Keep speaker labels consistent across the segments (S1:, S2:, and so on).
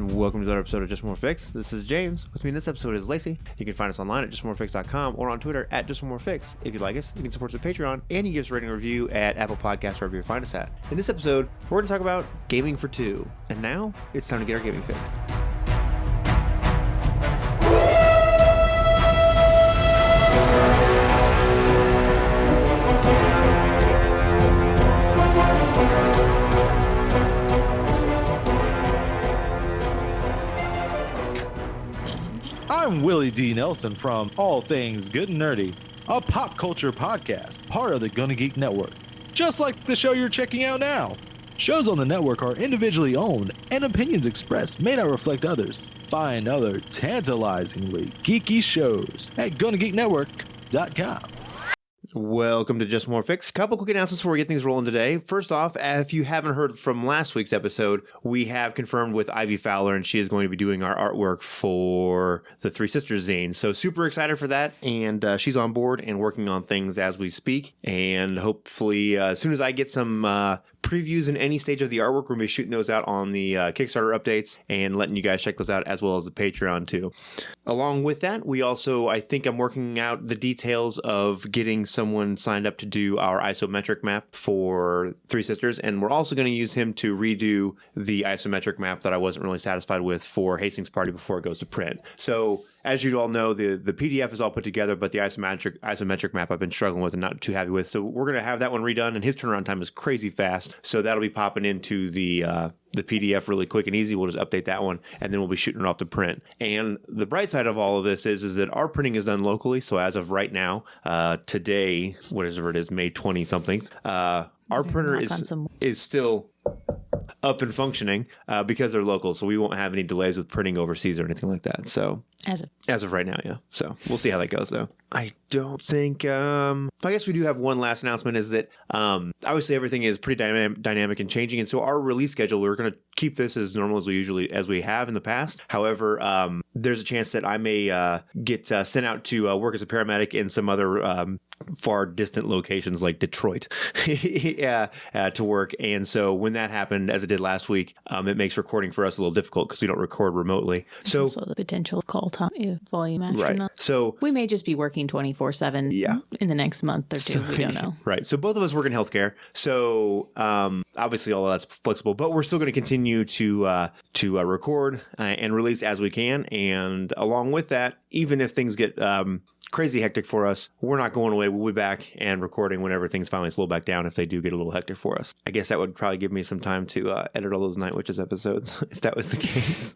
S1: Welcome to another episode of Just More Fix. This is James. With me in this episode is Lacey. You can find us online at justmorefix.com or on Twitter at justmorefix. If you like us, you can support us at Patreon, and you can give us a rating and review at Apple Podcasts, wherever you find us at. In this episode, we're going to talk about gaming for two. And now, it's time to get our gaming fixed.
S2: I'm Willie D. Nelson from All Things Good and Nerdy, a pop culture podcast, part of the Gonna Geek Network. Just like the show you're checking out now. Shows on the network are individually owned, and opinions expressed may not reflect others. Find other tantalizingly geeky shows at GonnaGeekNetwork.com.
S1: Welcome to Just More Fix. Couple quick announcements before we get things rolling today. First off, if you haven't heard from last week's episode, we have confirmed with Ivy Fowler, and she is going to be doing our artwork for the Three Sisters zine. So super excited for that, and she's on board and working on things as we speak. And hopefully, as soon as I get some previews in any stage of the artwork, we're going to be shooting those out on the Kickstarter updates and letting you guys check those out, as well as the Patreon too. Along with that, we also, I think I'm working out the details of getting someone signed up to do our isometric map for Three Sisters, and we're also going to use him to redo the isometric map that I wasn't really satisfied with for Hastings Party before it goes to print. So as you all know, the PDF is all put together, but the isometric map I've been struggling with and not too happy with. So we're going to have that one redone, and his turnaround time is crazy fast. So that'll be popping into the PDF really quick and easy. We'll just update that one, and then we'll be shooting it off to print. And the bright side of all of this is that our printing is done locally. So as of right now, today, whatever it is, May 20-something, our printer is still up and functioning because they're local, so we won't have any delays with printing overseas or anything like that. So as of right now, yeah. So we'll see how that goes, though. I don't think. I guess we do have one last announcement. Is that obviously everything is pretty dynamic and changing, and so our release schedule, we're going to keep this as normal as we have in the past. However, there's a chance that I may get sent out to work as a paramedic in some other far distant locations like Detroit to work. And so when that happened, as it did last week, it makes recording for us a little difficult because we don't record remotely. So
S3: also the potential call time volume astronaut.
S1: Right. So
S3: we may just be working 24/7 in the next month or two. We don't know.
S1: Right. So both of us work in healthcare. So obviously all of that's flexible, but we're still going to continue to record and release as we can. And along with that, even if things get crazy hectic for us, we're not going away. We'll be back and recording whenever things finally slow back down if they do get a little hectic for us. I guess that would probably give me some time to edit all those Night Witches episodes if that was the case.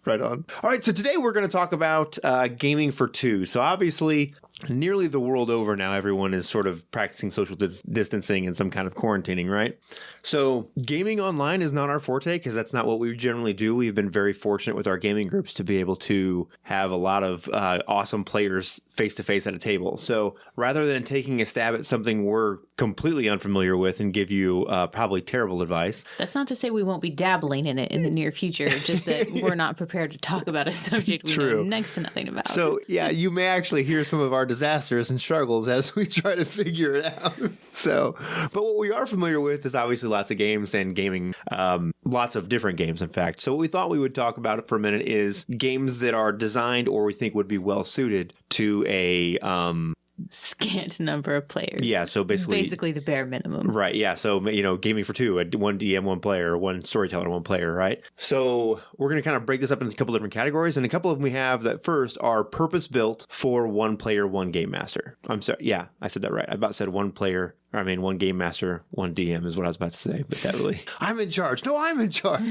S1: Right on. All right, so today we're going to talk about gaming for two. So obviously, nearly the world over now, everyone is sort of practicing social distancing and some kind of quarantining, right? So gaming online is not our forte because that's not what we generally do. We've been very fortunate with our gaming groups to be able to have a lot of awesome players face-to-face at a table. So rather than taking a stab at something we're completely unfamiliar with and give you probably terrible advice.
S3: That's not to say we won't be dabbling in it in the near future, just that we're not prepared to talk about a subject we know next to nothing about.
S1: So yeah, you may actually hear some of our disasters and struggles as we try to figure it out. So, but what we are familiar with is obviously lots of games and gaming, lots of different games, in fact. So what we thought we would talk about for a minute is games that are designed or we think would be well suited to a
S3: scant number of players.
S1: Yeah, so basically
S3: the bare minimum.
S1: Right, yeah. So, gaming for two, one DM, one player, one storyteller, one player, right? So we're going to kind of break this up into a couple different categories, and a couple of them we have that first are purpose-built for one player, one game master. I'm sorry, yeah, I said that right. I about said one game master, one DM is what I was about to say, but that really... I'm in charge. No, I'm in charge.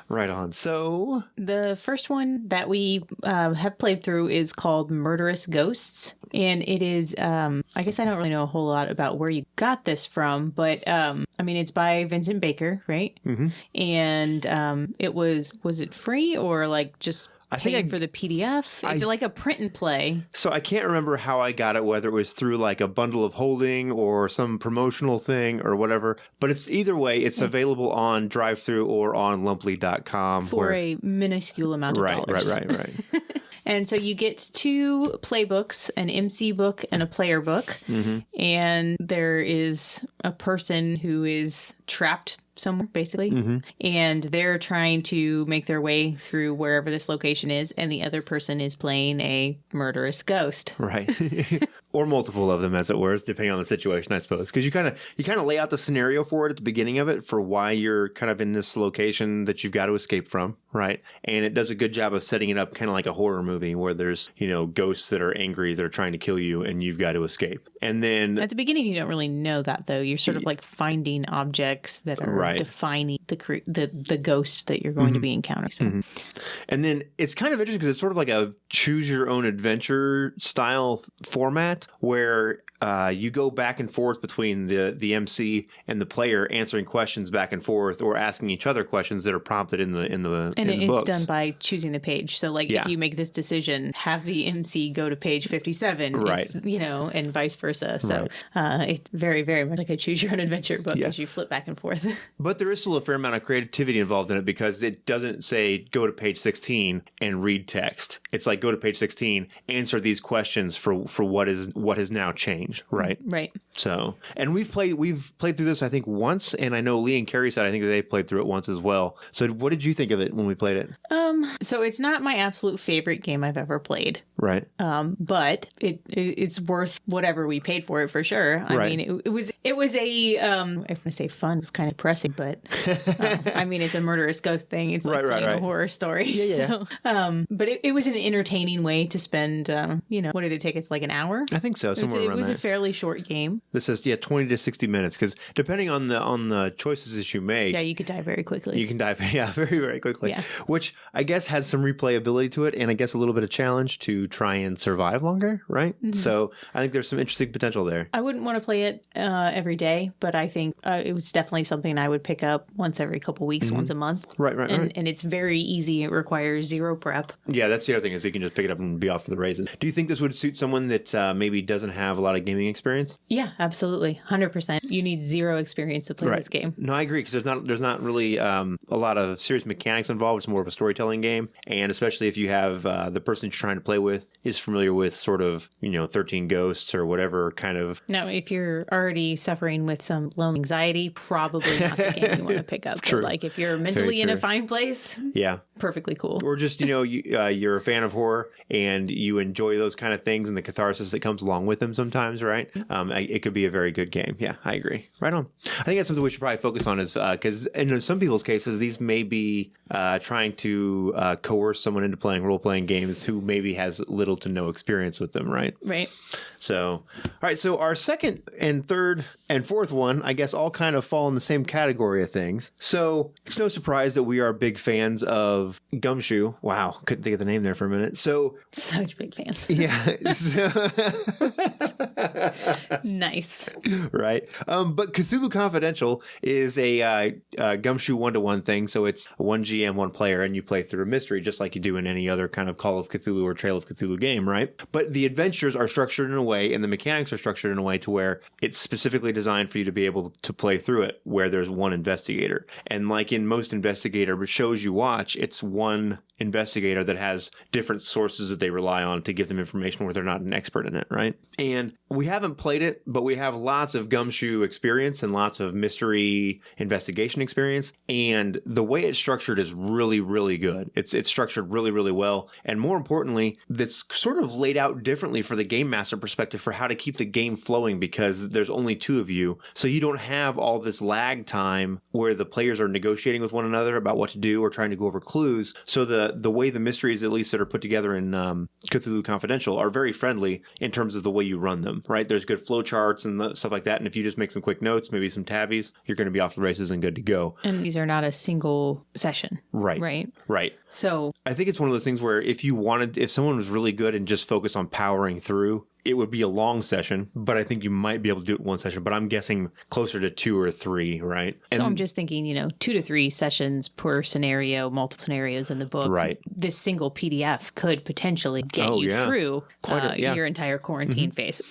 S1: Right on. So
S3: the first one that we have played through is called Murderous Ghosts, and it is I guess I don't really know a whole lot about where you got this from, but it's by Vincent Baker, right? Mm-hmm. And it was it free or like just paying for the PDF? It's like a print and play.
S1: So I can't remember how I got it, whether it was through like a bundle of holding or some promotional thing or whatever. But it's either way, it's available on DriveThru or on Lumply.com.
S3: For a minuscule amount of dollars.
S1: Right.
S3: And so you get 2 playbooks, an MC book and a player book. Mm-hmm. And there is a person who is trapped somewhere, basically. And they're trying to make their way through wherever this location is, and the other person is playing a murderous ghost.
S1: Right. Or multiple of them, as it were, depending on the situation, I suppose. Because you kind of lay out the scenario for it at the beginning of it for why you're kind of in this location that you've got to escape from, right? And it does a good job of setting it up kind of like a horror movie where there's, ghosts that are angry that are trying to kill you and you've got to escape. And then
S3: at the beginning, you don't really know that, though. You're sort of like finding objects that are defining the ghost that you're going to be encountering. So.
S1: And then it's kind of interesting because it's sort of like a choose your own adventure style format where you go back and forth between the MC and the player answering questions back and forth or asking each other questions that are prompted in the
S3: it's
S1: books.
S3: Done by choosing the page. So like if you make this decision, have the MC go to page 57,
S1: right?
S3: And vice versa. So it's very, very much like a choose your own adventure book as you flip back and forth.
S1: But there is still a fair amount of creativity involved in it because it doesn't say go to page 16 and read text. It's like go to page 16, answer these questions for what has now changed, right?
S3: Right.
S1: So, and we've played through this I think once, and I know Lee and Carrie said I think that they played through it once as well. So, what did you think of it when we played it?
S3: So it's not my absolute favorite game I've ever played.
S1: Right.
S3: But it's worth whatever we paid for it for sure. I mean, it was a I'm going to say fun. It was kind of depressing, but I mean, it's a murderous ghost thing. It's like playing a horror story. Yeah. So, but it was an entertaining way to spend. What did it take us? Like an hour?
S1: I think so. Somewhere around
S3: It was
S1: there.
S3: a fairly short game.
S1: This says 20 to 60 minutes because depending on the choices that you make,
S3: you could die very quickly.
S1: You can die, very, very quickly.
S3: Yeah.
S1: Which I guess has some replayability to it, and I guess a little bit of challenge to try and survive longer, right? Mm-hmm. So I think there's some interesting potential there.
S3: I wouldn't want to play it every day, but I think it was definitely something I would pick up once every couple weeks, once a month.
S1: Right.
S3: And it's very easy. It requires zero prep.
S1: Yeah, that's the other thing is you can just pick it up and be off to the races. Do you think this would suit someone that maybe doesn't have a lot of gaming experience?
S3: Yeah, absolutely. 100%. You need zero experience to play this game.
S1: No, I agree because there's not really a lot of serious mechanics involved. It's more of a storytelling game. And especially if you have the person you're trying to play with is familiar with sort of, 13 Ghosts or whatever kind of.
S3: Now, if you're already suffering with some low anxiety, probably not the game you want to pick up.
S1: True.
S3: But like if you're mentally in a fine place, perfectly cool.
S1: Or just, you're a fan of horror and you enjoy those kind of things and the catharsis that comes along with them sometimes, right? It could be a very good game. Yeah, I agree. Right on. I think that's something we should probably focus on is because in some people's cases, these may be trying to coerce someone into playing role-playing games who maybe has little to no experience with them, right?
S3: Right.
S1: So, all right. So our second and third and fourth one, I guess, all kind of fall in the same category of things. So it's no surprise that we are big fans of Gumshoe. Wow. Couldn't think of the name there for a minute. So
S3: such big fans.
S1: Yeah.
S3: Nice.
S1: Right. But Cthulhu Confidential is a Gumshoe 1-to-1 thing. So it's one GM, one player, and you play through a mystery just like you do in any other kind of Call of Cthulhu or Trail of Cthulhu game, right? But the adventures are structured in a way and the mechanics are structured in a way to where it's specifically designed for you to be able to play through it where there's one investigator. And like in most investigator shows you watch, it's one investigator that has different sources that they rely on to give them information where they're not an expert in it, right? And we haven't played it, but we have lots of Gumshoe experience and lots of mystery investigation experience. And the way it's structured is really, really good. It's structured really, really well. And more importantly, that's sort of laid out differently for the game master perspective for how to keep the game flowing because there's only two of you. So you don't have all this lag time where the players are negotiating with one another about what to do or trying to go over clues. So the way the mysteries, at least that are put together in Cthulhu Confidential, are very friendly in terms of the way you run them, right? There's good flow charts and stuff like that. And if you just make some quick notes, maybe some tabbies, you're going to be off the races and good to go.
S3: And these are not a single session.
S1: Right.
S3: Right.
S1: Right.
S3: So
S1: I think it's one of those things where if someone was really good and just focused on powering through, it would be a long session, but I think you might be able to do it in one session, but I'm guessing closer to 2 or 3, right?
S3: So I'm just thinking, 2 to 3 sessions per scenario, multiple scenarios in the book.
S1: Right.
S3: This single PDF could potentially get you through your entire quarantine phase.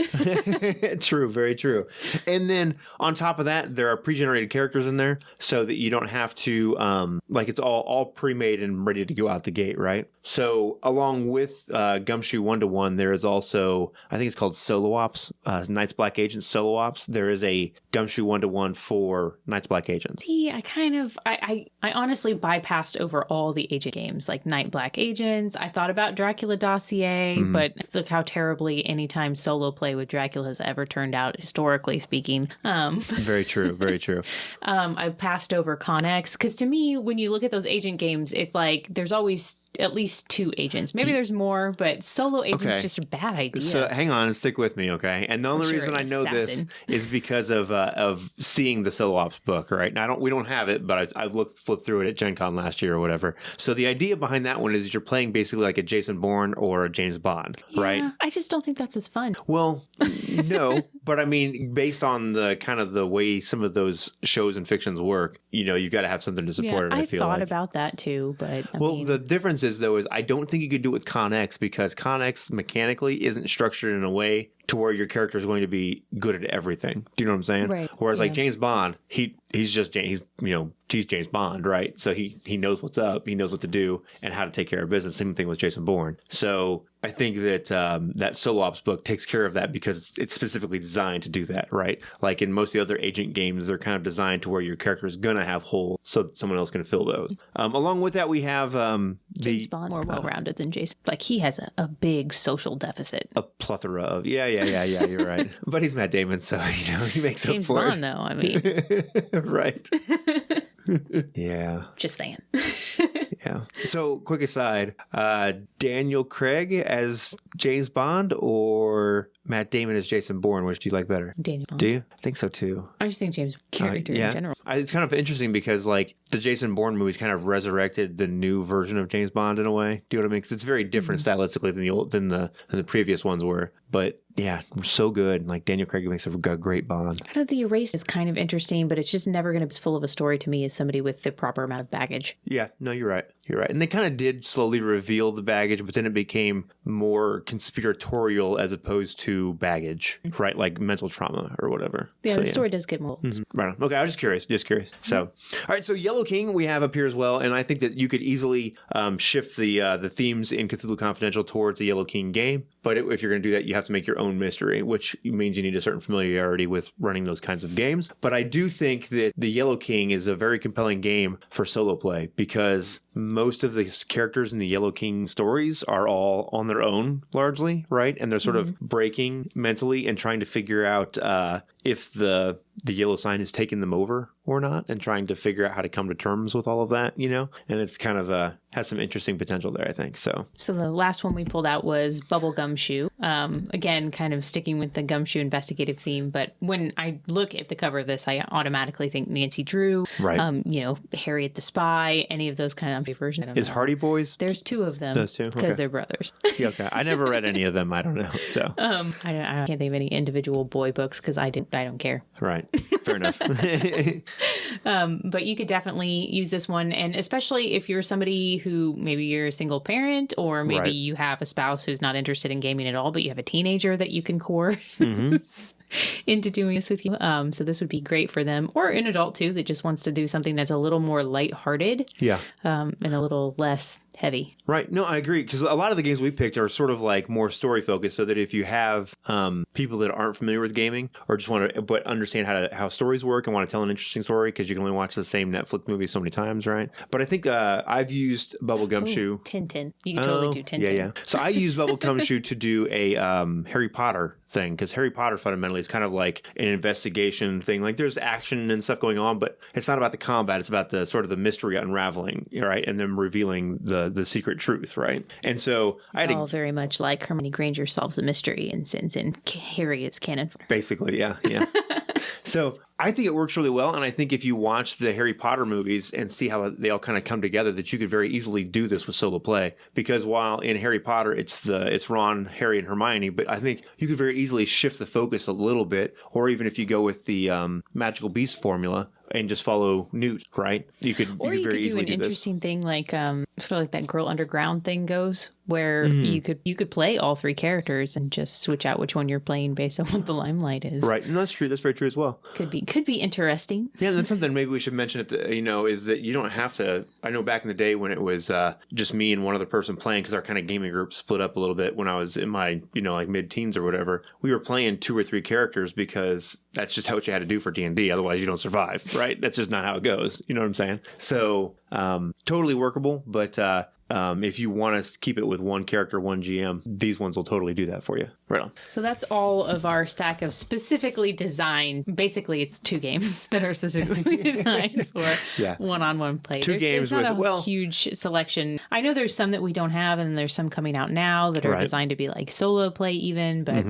S1: True. Very true. And then on top of that, there are pre-generated characters in there so that you don't have to, it's all pre-made and ready to go out the gate, right? So along with Gumshoe 1-to-1, there is also, I think think it's called Solo Ops, Knights Black Agents Solo Ops. There is a Gumshoe 1-to-1 for Knights Black Agents.
S3: See, I honestly bypassed over all the agent games, like Knight Black Agents. I thought about Dracula Dossier, but look how terribly anytime solo play with Dracula has ever turned out, historically speaking.
S1: Very true. Very true.
S3: I passed over Connex because to me, when you look at those agent games, it's like there's always at least 2 agents. Maybe there's more, but solo agents just a bad idea.
S1: So hang on and stick with me, okay? And the only reason I know this is because of seeing the Solo Ops book, right? Now we don't have it, but I've flipped through it at Gen Con last year or whatever. So the idea behind that one is you're playing basically like a Jason Bourne or a James Bond, right?
S3: I just don't think that's as fun.
S1: Well, no, but I mean, based on the kind of the way some of those shows and fictions work, you've got to have something to support it. I feel
S3: thought
S1: like.
S3: about that too, but
S1: the difference is though is I don't think you could do it with Connex because Connex mechanically isn't structured in a way to where your character is going to be good at everything. Do you know what I'm saying?
S3: Right.
S1: Whereas like James Bond, he's James Bond, right? So he knows what's up, he knows what to do and how to take care of business. Same thing with Jason Bourne. So I think that that Solo Ops book takes care of that because it's specifically designed to do that, right? Like in most of the other agent games, they're kind of designed to where your character is going to have holes so that someone else can fill those. Along with that, we have
S3: James Bond more well-rounded than Jason. Like he has a big social deficit.
S1: A plethora of yeah, you're right. But he's Matt Damon, so he makes
S3: James
S1: up for
S3: Bond, though. I mean,
S1: right. Yeah.
S3: Just saying.
S1: Yeah. So, quick aside, Daniel Craig as James Bond or Matt Damon as Jason Bourne, which do you like better?
S3: Daniel Bond.
S1: Do you? I think so too.
S3: I just think James character in general.
S1: It's kind of interesting because like the Jason Bourne movies kind of resurrected the new version of James Bond in a way. Do you know what I mean? Because it's very different stylistically than the previous ones were. But yeah, so good. Like Daniel Craig makes a great Bond.
S3: Out of the Erased is kind of interesting, but it's just never going to be as full of a story to me as somebody with the proper amount of baggage.
S1: Yeah, no, you're right. You're right. And they kind of did slowly reveal the baggage, but then it became more conspiratorial as opposed to baggage, right? Like mental trauma or whatever.
S3: Yeah, the story does get more.
S1: Right on. Okay, I was just curious. So, all right, so Yellow King we have up here as well, and I think that you could easily shift the themes in Cthulhu Confidential towards the Yellow King game, but if you're going to do that, you have to make your own mystery, which means you need a certain familiarity with running those kinds of games. But I do think that the Yellow King is a very compelling game for solo play because most of the characters in the Yellow King stories are all on their own largely, right? And they're sort of breaking mentally and trying to figure out if the yellow sign has taken them over or not and trying to figure out how to come to terms with all of that, and it's kind of has some interesting potential there, I think. So
S3: the last one we pulled out was Bubble Gumshoe. Again, kind of sticking with the Gumshoe investigative theme. But when I look at the cover of this, I automatically think Nancy Drew,
S1: right.
S3: Harriet the Spy, any of those kind of versions.
S1: Is Hardy Boys?
S3: There's 2 of them.
S1: Those 2?
S3: Because they're brothers.
S1: Yeah, okay. I never read any of them. I don't know. So
S3: I can't think of any individual boy books because I don't care.
S1: Right. Fair enough.
S3: But you could definitely use this one. And especially if you're somebody who maybe you're a single parent or maybe you have a spouse who's not interested in gaming at all, but you have a teenager that you can coerce into doing this with you. So this would be great for them, or an adult too that just wants to do something that's a little more lighthearted.
S1: Yeah.
S3: And a little less heavy.
S1: Right. No, I agree. Because a lot of the games we picked are sort of like more story focused, so that if you have people that aren't familiar with gaming or just want to but understand how stories work and want to tell an interesting story, because you can only watch the same Netflix movie so many times, right? But I think I've used Bubble Gumshoe.
S3: Tintin. You can totally do Tintin.
S1: Yeah. So I use Bubble Gumshoe to do a Harry Potter thing, because Harry Potter fundamentally is kind of like an investigation thing. Like there's action and stuff going on, but it's not about the combat. It's about the sort of the mystery unraveling, right? And them revealing the secret truth, right? And so
S3: it's all very much like Hermione Granger solves a mystery and sends in Harry as canon.
S1: Basically, yeah. So I think it works really well, and I think if you watch the Harry Potter movies and see how they all kind of come together, that you could very easily do this with solo play. Because while in Harry Potter it's Ron, Harry, and Hermione, but I think you could very easily shift the focus a little bit, or even if you go with the Magical Beast formula and just follow Newt, right? You could very easily do an
S3: interesting thing like sort of like that Girl Underground thing goes, where you could play all three characters and just switch out which one you're playing based on what the limelight is.
S1: Right. And that's true. That's very true as well.
S3: Could be interesting.
S1: Yeah, and that's something maybe we should mention is that you don't have to. I know back in the day when it was just me and one other person playing, because our kind of gaming group split up a little bit when I was in my, like mid-teens or whatever. We were playing 2 or 3 characters because that's just what you had to do for D&D. Otherwise, you don't survive, right? That's just not how it goes. You know what I'm saying? So totally workable, but if you want to keep it with one character, one GM, these ones will totally do that for you. Right on.
S3: So that's all of our stack of specifically designed. Basically, it's 2 games that are specifically designed for one-on-one play.
S1: 2 games
S3: there's not
S1: with
S3: a huge selection. I know there's some that we don't have, and there's some coming out now that are designed to be like solo play even. But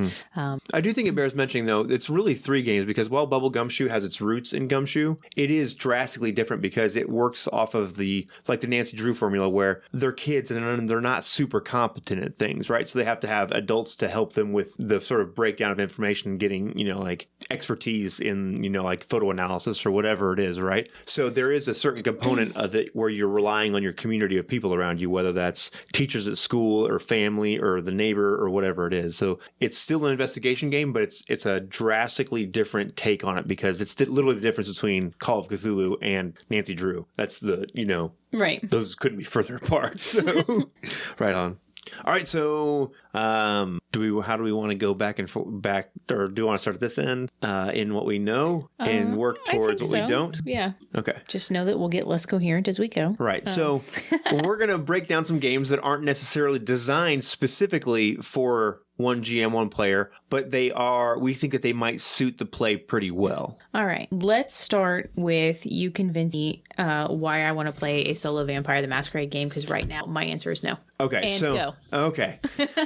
S1: I do think it bears mentioning though, it's really 3 games because while Bubble Gumshoe has its roots in Gumshoe, it is drastically different because it works off of the Nancy Drew formula where they're kids and they're not super competent at things, right? So they have to have adults to help them with the sort of breakdown of information and getting, like expertise in, like photo analysis or whatever it is, right? So there is a certain component of it where you're relying on your community of people around you, whether that's teachers at school or family or the neighbor or whatever it is. So it's still an investigation game, but it's a drastically different take on it because it's literally the difference between Call of Cthulhu and Nancy Drew. That's the,
S3: right.
S1: Those couldn't be further apart. So right on. All right, so how do we want to go back, or do you want to start at this end in what we know and work towards what we don't?
S3: Yeah.
S1: Okay.
S3: Just know that we'll get less coherent as we go.
S1: Right. So we're going to break down some games that aren't necessarily designed specifically for one GM, one player, but we think that they might suit the play pretty well.
S3: All right. Let's start with you convince me why I want to play a solo Vampire the Masquerade game, because right now my answer is no.
S1: Okay.
S3: Go.
S1: Okay.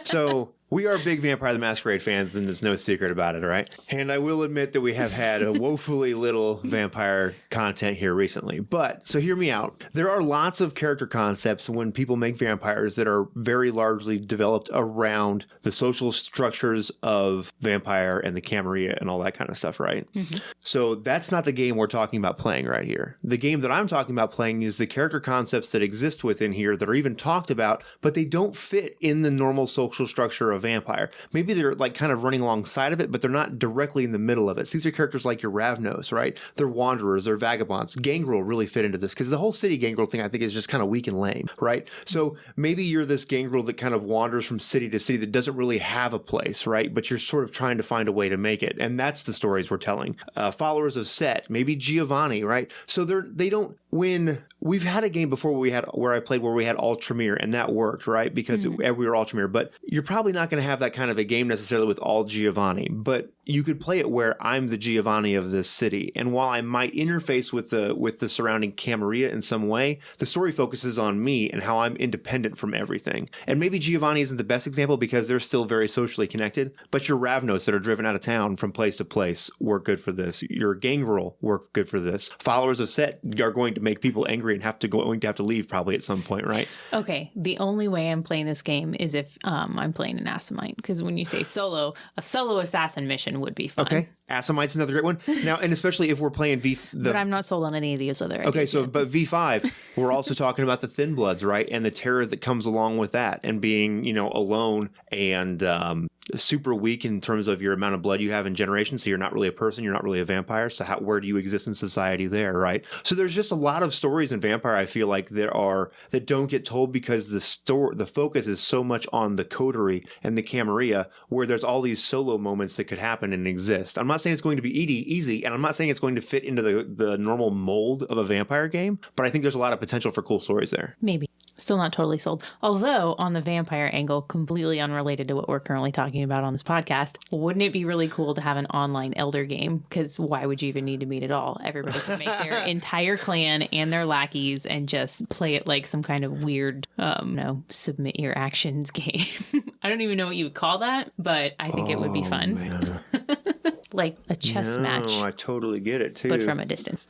S1: So we are big Vampire the Masquerade fans, and there's no secret about it, all right? And I will admit that we have had a woefully little vampire content here recently. But, so hear me out. There are lots of character concepts when people make vampires that are very largely developed around the social structures of vampire and the Camarilla and all that kind of stuff, right? Mm-hmm. So that's not the game we're talking about playing right here. The game that I'm talking about playing is the character concepts that exist within here that are even talked about, but they don't fit in the normal social structure of vampire. Maybe they're like kind of running alongside of it, but they're not directly in the middle of it. So these are characters like your Ravnos, right? They're wanderers, they're vagabonds. Gangrel really fit into this because the whole city Gangrel thing I think is just kind of weak and lame, right? So maybe you're this Gangrel that kind of wanders from city to city that doesn't really have a place, right? But you're sort of trying to find a way to make it. And that's the stories we're telling. Followers of Set, maybe Giovanni, right? So they don't win. We've had a game before where I played where we had Ultramir, and that worked, right? Because we were Ultramir, but you're probably not going to have that kind of a game necessarily with all Giovanni, but you could play it where I'm the Giovanni of this city. And while I might interface with the surrounding Camarilla in some way, the story focuses on me and how I'm independent from everything. And maybe Giovanni isn't the best example because they're still very socially connected, but your Ravnos that are driven out of town from place to place work good for this. Your Gangrel work good for this. Followers of Set are going to make people angry and going to have to leave probably at some point, right?
S3: Okay. The only way I'm playing this game is if I'm playing an Assamite, because when you say solo, a solo assassin mission would be fun.
S1: Okay. Assamite's another great one. Now, and especially if we're playing
S3: but I'm not sold on any of these other ideas.
S1: Okay, so, but V5, we're also talking about the Thin Bloods, right? And the terror that comes along with that and being, alone and super weak in terms of your amount of blood you have in generation. So you're not really a person, you're not really a vampire. So where do you exist in society there, right? So there's just a lot of stories in Vampire I feel like that don't get told because the focus is so much on the coterie and the Camarilla, where there's all these solo moments that could happen and exist. I'm not saying it's going to be easy, and I'm not saying it's going to fit into the normal mold of a vampire game, but I think there's a lot of potential for cool stories there.
S3: Maybe. Still not totally sold. Although, on the vampire angle, completely unrelated to what we're currently talking about on this podcast, wouldn't it be really cool to have an online elder game? Because why would you even need to meet at all? Everybody could make their entire clan and their lackeys and just play it like some kind of weird, submit your actions game. I don't even know what you would call that, but I think it would be fun. Man. Like a chess match.
S1: I totally get it, too.
S3: But from a distance.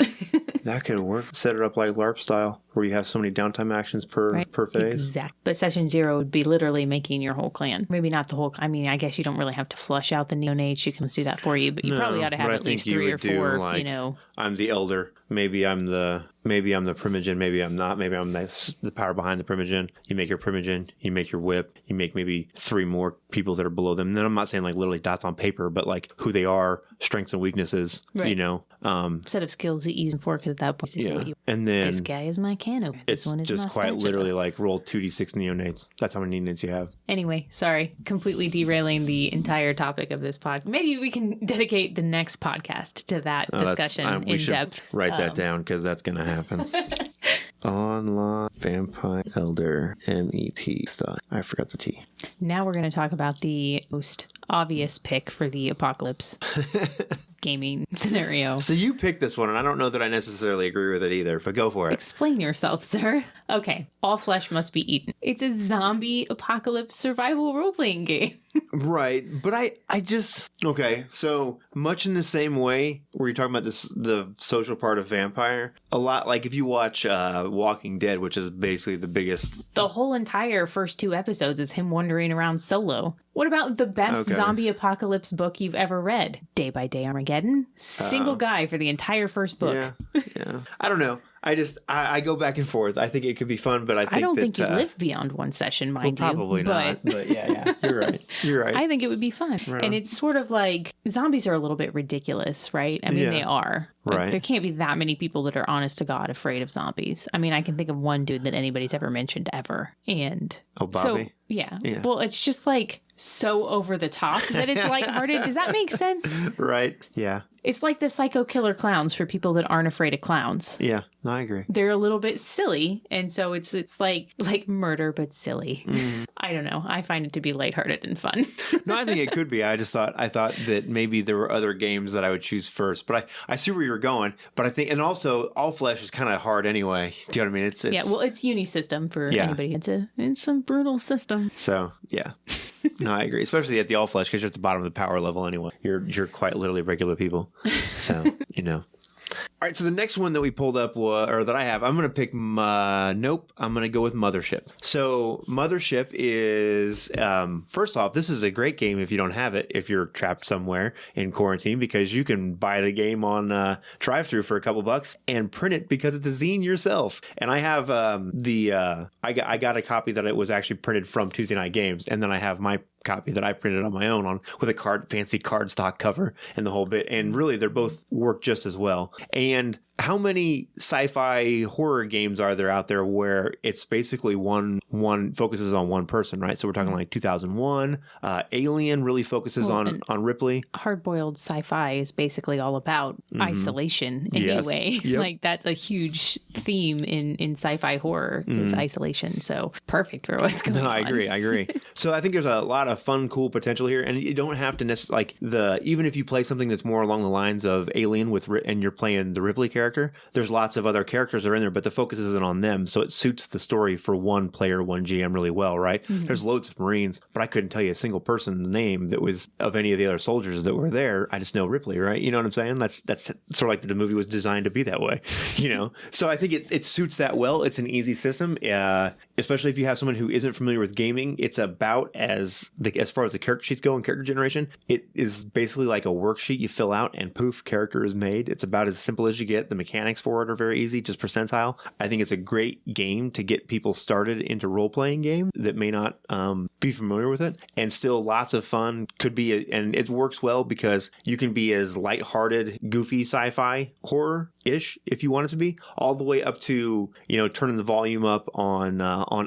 S1: That could work. Set it up like LARP style, where you have so many downtime actions per phase.
S3: Exactly. But session 0 would be literally making your whole clan. Maybe not the whole. I mean, I guess you don't really have to flush out the neonates. You can do that for you, but you probably ought to have at least 3 or 4. I'm
S1: the elder. Maybe I'm the maybe I'm the primogen, maybe I'm not, maybe I'm the power behind the primogen. You make your primogen, you make your whip, you make maybe 3 more people that are below them. And then I'm not saying like literally dots on paper, but like who they are, strengths and weaknesses,
S3: Right.
S1: you know.
S3: Set of skills that you use for, because at that point,
S1: Yeah. And then
S3: this guy is my cano. This
S1: it's
S3: one is my
S1: just quite
S3: spatula.
S1: literally like roll 2d6 neonates. That's how many neonates you have.
S3: Anyway, sorry, completely derailing the entire topic of this podcast. Maybe we can dedicate the next podcast to that discussion
S1: we
S3: in
S1: should
S3: depth.
S1: write that down because that's going to happen. Online Vampire Elder MET style. I forgot the T.
S3: Now we're going to talk about the most obvious pick for the apocalypse gaming scenario.
S1: So you picked this one, and I don't know that I necessarily agree with it either, but go for it.
S3: Explain yourself, sir. Okay, all flesh must be eaten. It's a zombie apocalypse survival role-playing game.
S1: Right, but I just okay. So much in the same way, where you're talking about the social part of vampire, a lot like if you watch Walking Dead, which is basically the biggest.
S3: The whole entire first 2 episodes is him wandering around solo. What about the best zombie apocalypse book you've ever read? Day by Day Armageddon? Single guy for the entire first book.
S1: Yeah. I don't know. I go back and forth. I think it could be fun, but I
S3: don't
S1: think
S3: think you'd live beyond one session, mind
S1: probably
S3: you.
S1: not. But yeah, you're right. You're right.
S3: I think it would be fun.
S1: Right.
S3: And it's sort of like zombies are a little bit ridiculous, right? I mean,
S1: Yeah.
S3: they are. Like,
S1: Right.
S3: there can't be that many people that are honest to God afraid of zombies. I mean, I can think of one dude that anybody's ever mentioned ever. And
S1: Oh,
S3: so,
S1: Bobby?
S3: yeah.
S1: Yeah.
S3: Well, it's just like so over the top that it's lighthearted. Does that make sense?
S1: Right. Yeah.
S3: It's like the psycho killer clowns for people that aren't afraid of clowns.
S1: Yeah. No, I agree.
S3: They're a little bit silly, and so it's like murder but silly.
S1: Mm-hmm.
S3: I don't know. I find it to be lighthearted and fun.
S1: No, I think it could be. I thought that maybe there were other games that I would choose first, but I see where you were going. But I think, and also All Flesh is kind of hard anyway. Do you know what I mean? It's
S3: Yeah, well, it's Unisystem for
S1: Yeah.
S3: anybody. It's a brutal system.
S1: so yeah. No, I agree. Especially at the All Flesh because you're at the bottom of the power level anyway. You're quite literally regular people. So you know. All right, so the next one that we pulled up, or that I have, I'm going to pick, nope, I'm going to go with Mothership. So Mothership is, first off, this is a great game if you don't have it, if you're trapped somewhere in quarantine, because you can buy the game on drive-thru for a couple bucks and print it because it's a zine yourself. And I have I got a copy that it was actually printed from Tuesday Night Games, and then I have my copy that I printed on my own on with a fancy cardstock cover and the whole bit. And really, they're both work just as well. And how many sci-fi horror games are there out there where it's basically one focuses on one person, right? So we're talking like 2001, Alien really focuses on Ripley.
S3: Hard-boiled sci-fi is basically all about isolation anyway.
S1: Yep.
S3: Like that's a huge theme in sci-fi horror is isolation. So perfect for what's going on.
S1: No, I agree. So I think there's a lot of fun, cool potential here, and you don't have to necessarily even if you play something that's more along the lines of Alien and you're playing the Ripley character. There's lots of other characters that are in there, but the focus isn't on them, so it suits the story for one player, one GM really well, right? There's loads of Marines, but I couldn't tell you a single person's name that was of any of the other soldiers that were there. I just know Ripley, right? You know what I'm saying? That's sort of like the movie was designed to be that way, you know? So I think it suits that well. It's an easy system, especially if you have someone who isn't familiar with gaming. It's about as far as the character sheets go and character generation, it is basically like a worksheet you fill out and poof, character is made. It's about as simple as you get. The mechanics for it are very easy, just percentile. I think it's a great game to get people started into role-playing game that may not be familiar with it, and still lots of fun. Could be, and it works well because you can be as lighthearted, goofy sci-fi horror-ish if you want it to be, all the way up to, you know, turning the volume up on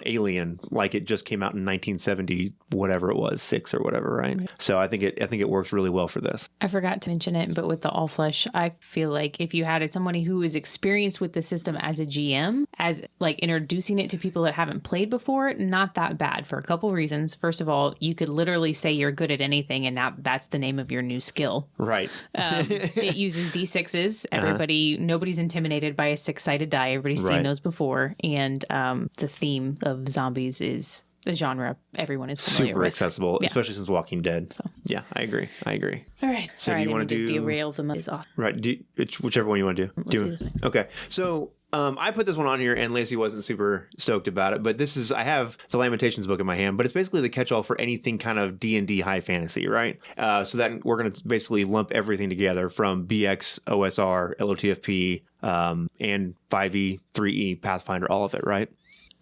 S1: Alien, like it just came out in 1970, whatever it was, 6 or whatever, right? So I think it works really well for this.
S3: I forgot to mention it, but with the All Flesh, I feel like if you had somebody who is experienced with the system as a GM, as like introducing it to people that haven't played before, not that bad for a couple reasons. First of all, you could literally say you're good at anything, and now that's the name of your new skill.
S1: Right.
S3: It uses D6s. Nobody's intimidated by a 6-sided die. Everybody's seen those before. And the theme of zombies is the genre everyone is familiar
S1: Super
S3: with.
S1: accessible,
S3: Yeah.
S1: especially since Walking Dead. Yeah, I agree.
S3: All right.
S1: So
S3: All
S1: do
S3: right,
S1: you
S3: I
S1: wanna
S3: need to
S1: do-
S3: derail the most off?
S1: Right. Whichever one you want to do.
S3: Let's do this next.
S1: Okay. So I put this one on here, and Lacey wasn't super stoked about it. But I have the Lamentations book in my hand, but it's basically the catch-all for anything kind of D&D high fantasy, right? So that we're going to basically lump everything together from BX, OSR, LOTFP, and 5e, 3e, Pathfinder, all of it, right?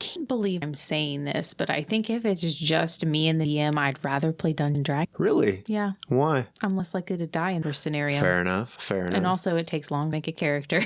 S3: Can't believe I'm saying this, but I think if it's just me and the DM, I'd rather play Dungeon Dragons.
S1: Really?
S3: Yeah,
S1: Why?
S3: I'm less likely to die in this scenario.
S1: Fair enough.
S3: And also, it takes long to make a character.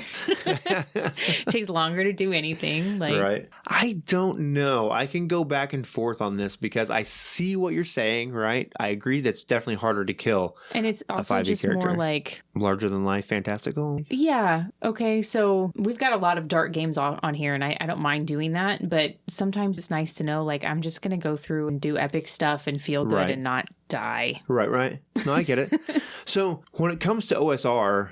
S3: It takes longer to do anything. Like,
S1: Right. I don't know. I can go back and forth on this because I see what you're saying, right? I agree that's definitely harder to kill.
S3: and it's also
S1: 5e
S3: just more
S1: character.
S3: like,
S1: Larger than life, fantastical.
S3: yeah, okay. So we've got a lot of dark games on here, and I don't mind doing that. But sometimes it's nice to know, like, I'm just gonna go through and do epic stuff and feel good
S1: Right.
S3: and not die.
S1: Right. No, I get it. So when it comes to OSR,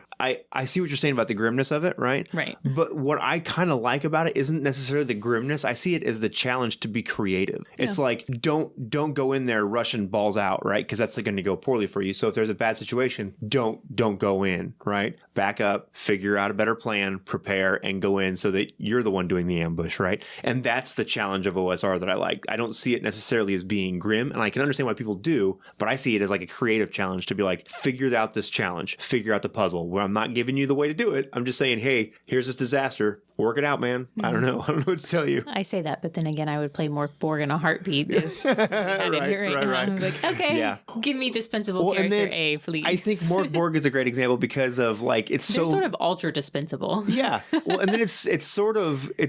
S1: I see what you're saying about the grimness of it, right?
S3: Right.
S1: But what I kind of like about it isn't necessarily the grimness. I see it as the challenge to be creative. It's like don't go in there rushing balls out, right? Because that's going to go poorly for you. So if there's a bad situation, don't go in, right? Back up, figure out a better plan, prepare, and go in so that you're the one doing the ambush, right? And that's the challenge of OSR that I like. I don't see it necessarily as being grim, and I can understand why people do, but I see it as like a creative challenge to be like, figure out this challenge, figure out the puzzle, where I'm not giving you the way to do it. I'm just saying, hey, here's this disaster. Work it out, man. I don't know. I don't know what to tell you.
S3: I say that, but then again, I would play Morkborg in a heartbeat if I had it here right now.
S1: right.
S3: I'm like, okay,
S1: Yeah.
S3: give me dispensable
S1: Well, and
S3: character
S1: then
S3: A, please.
S1: I think Morkborg is a great example because of like it's
S3: They're
S1: so
S3: sort of ultra dispensable.
S1: yeah. Well, and then it's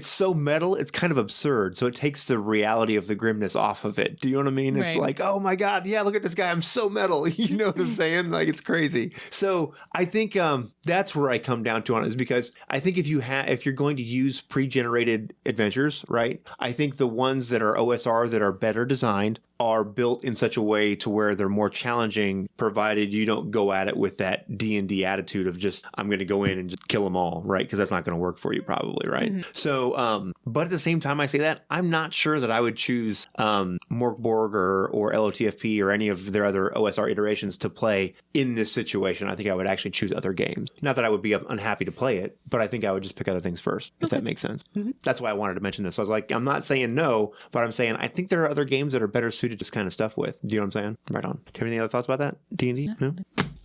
S1: so metal, it's kind of absurd. So it takes the reality of the grimness off of it. Do you know what I mean? It's
S3: Right.
S1: like, oh my God, yeah, look at this guy. I'm so metal. You know what I'm saying? Like it's crazy. So I think that's where I come down to on it is because I think if you're going to use pre-generated adventures, right? I think the ones that are OSR that are better designed are built in such a way to where they're more challenging, provided you don't go at it with that D&D attitude of just, I'm going to go in and just kill them all, right? Because that's not going to work for you probably, right? So, but at the same time I say that, I'm not sure that I would choose Morkborg or LOTFP or any of their other OSR iterations to play in this situation. I think I would actually choose other games. Not that I would be unhappy to play it, but I think I would just pick other things first, if that makes sense. That's why I wanted to mention this. I was like, I'm not saying no, but I'm saying I think there are other games that are better suited to this kind of stuff with. Do you know what I'm saying? Right on. Do you have any other thoughts about that? D&D? No?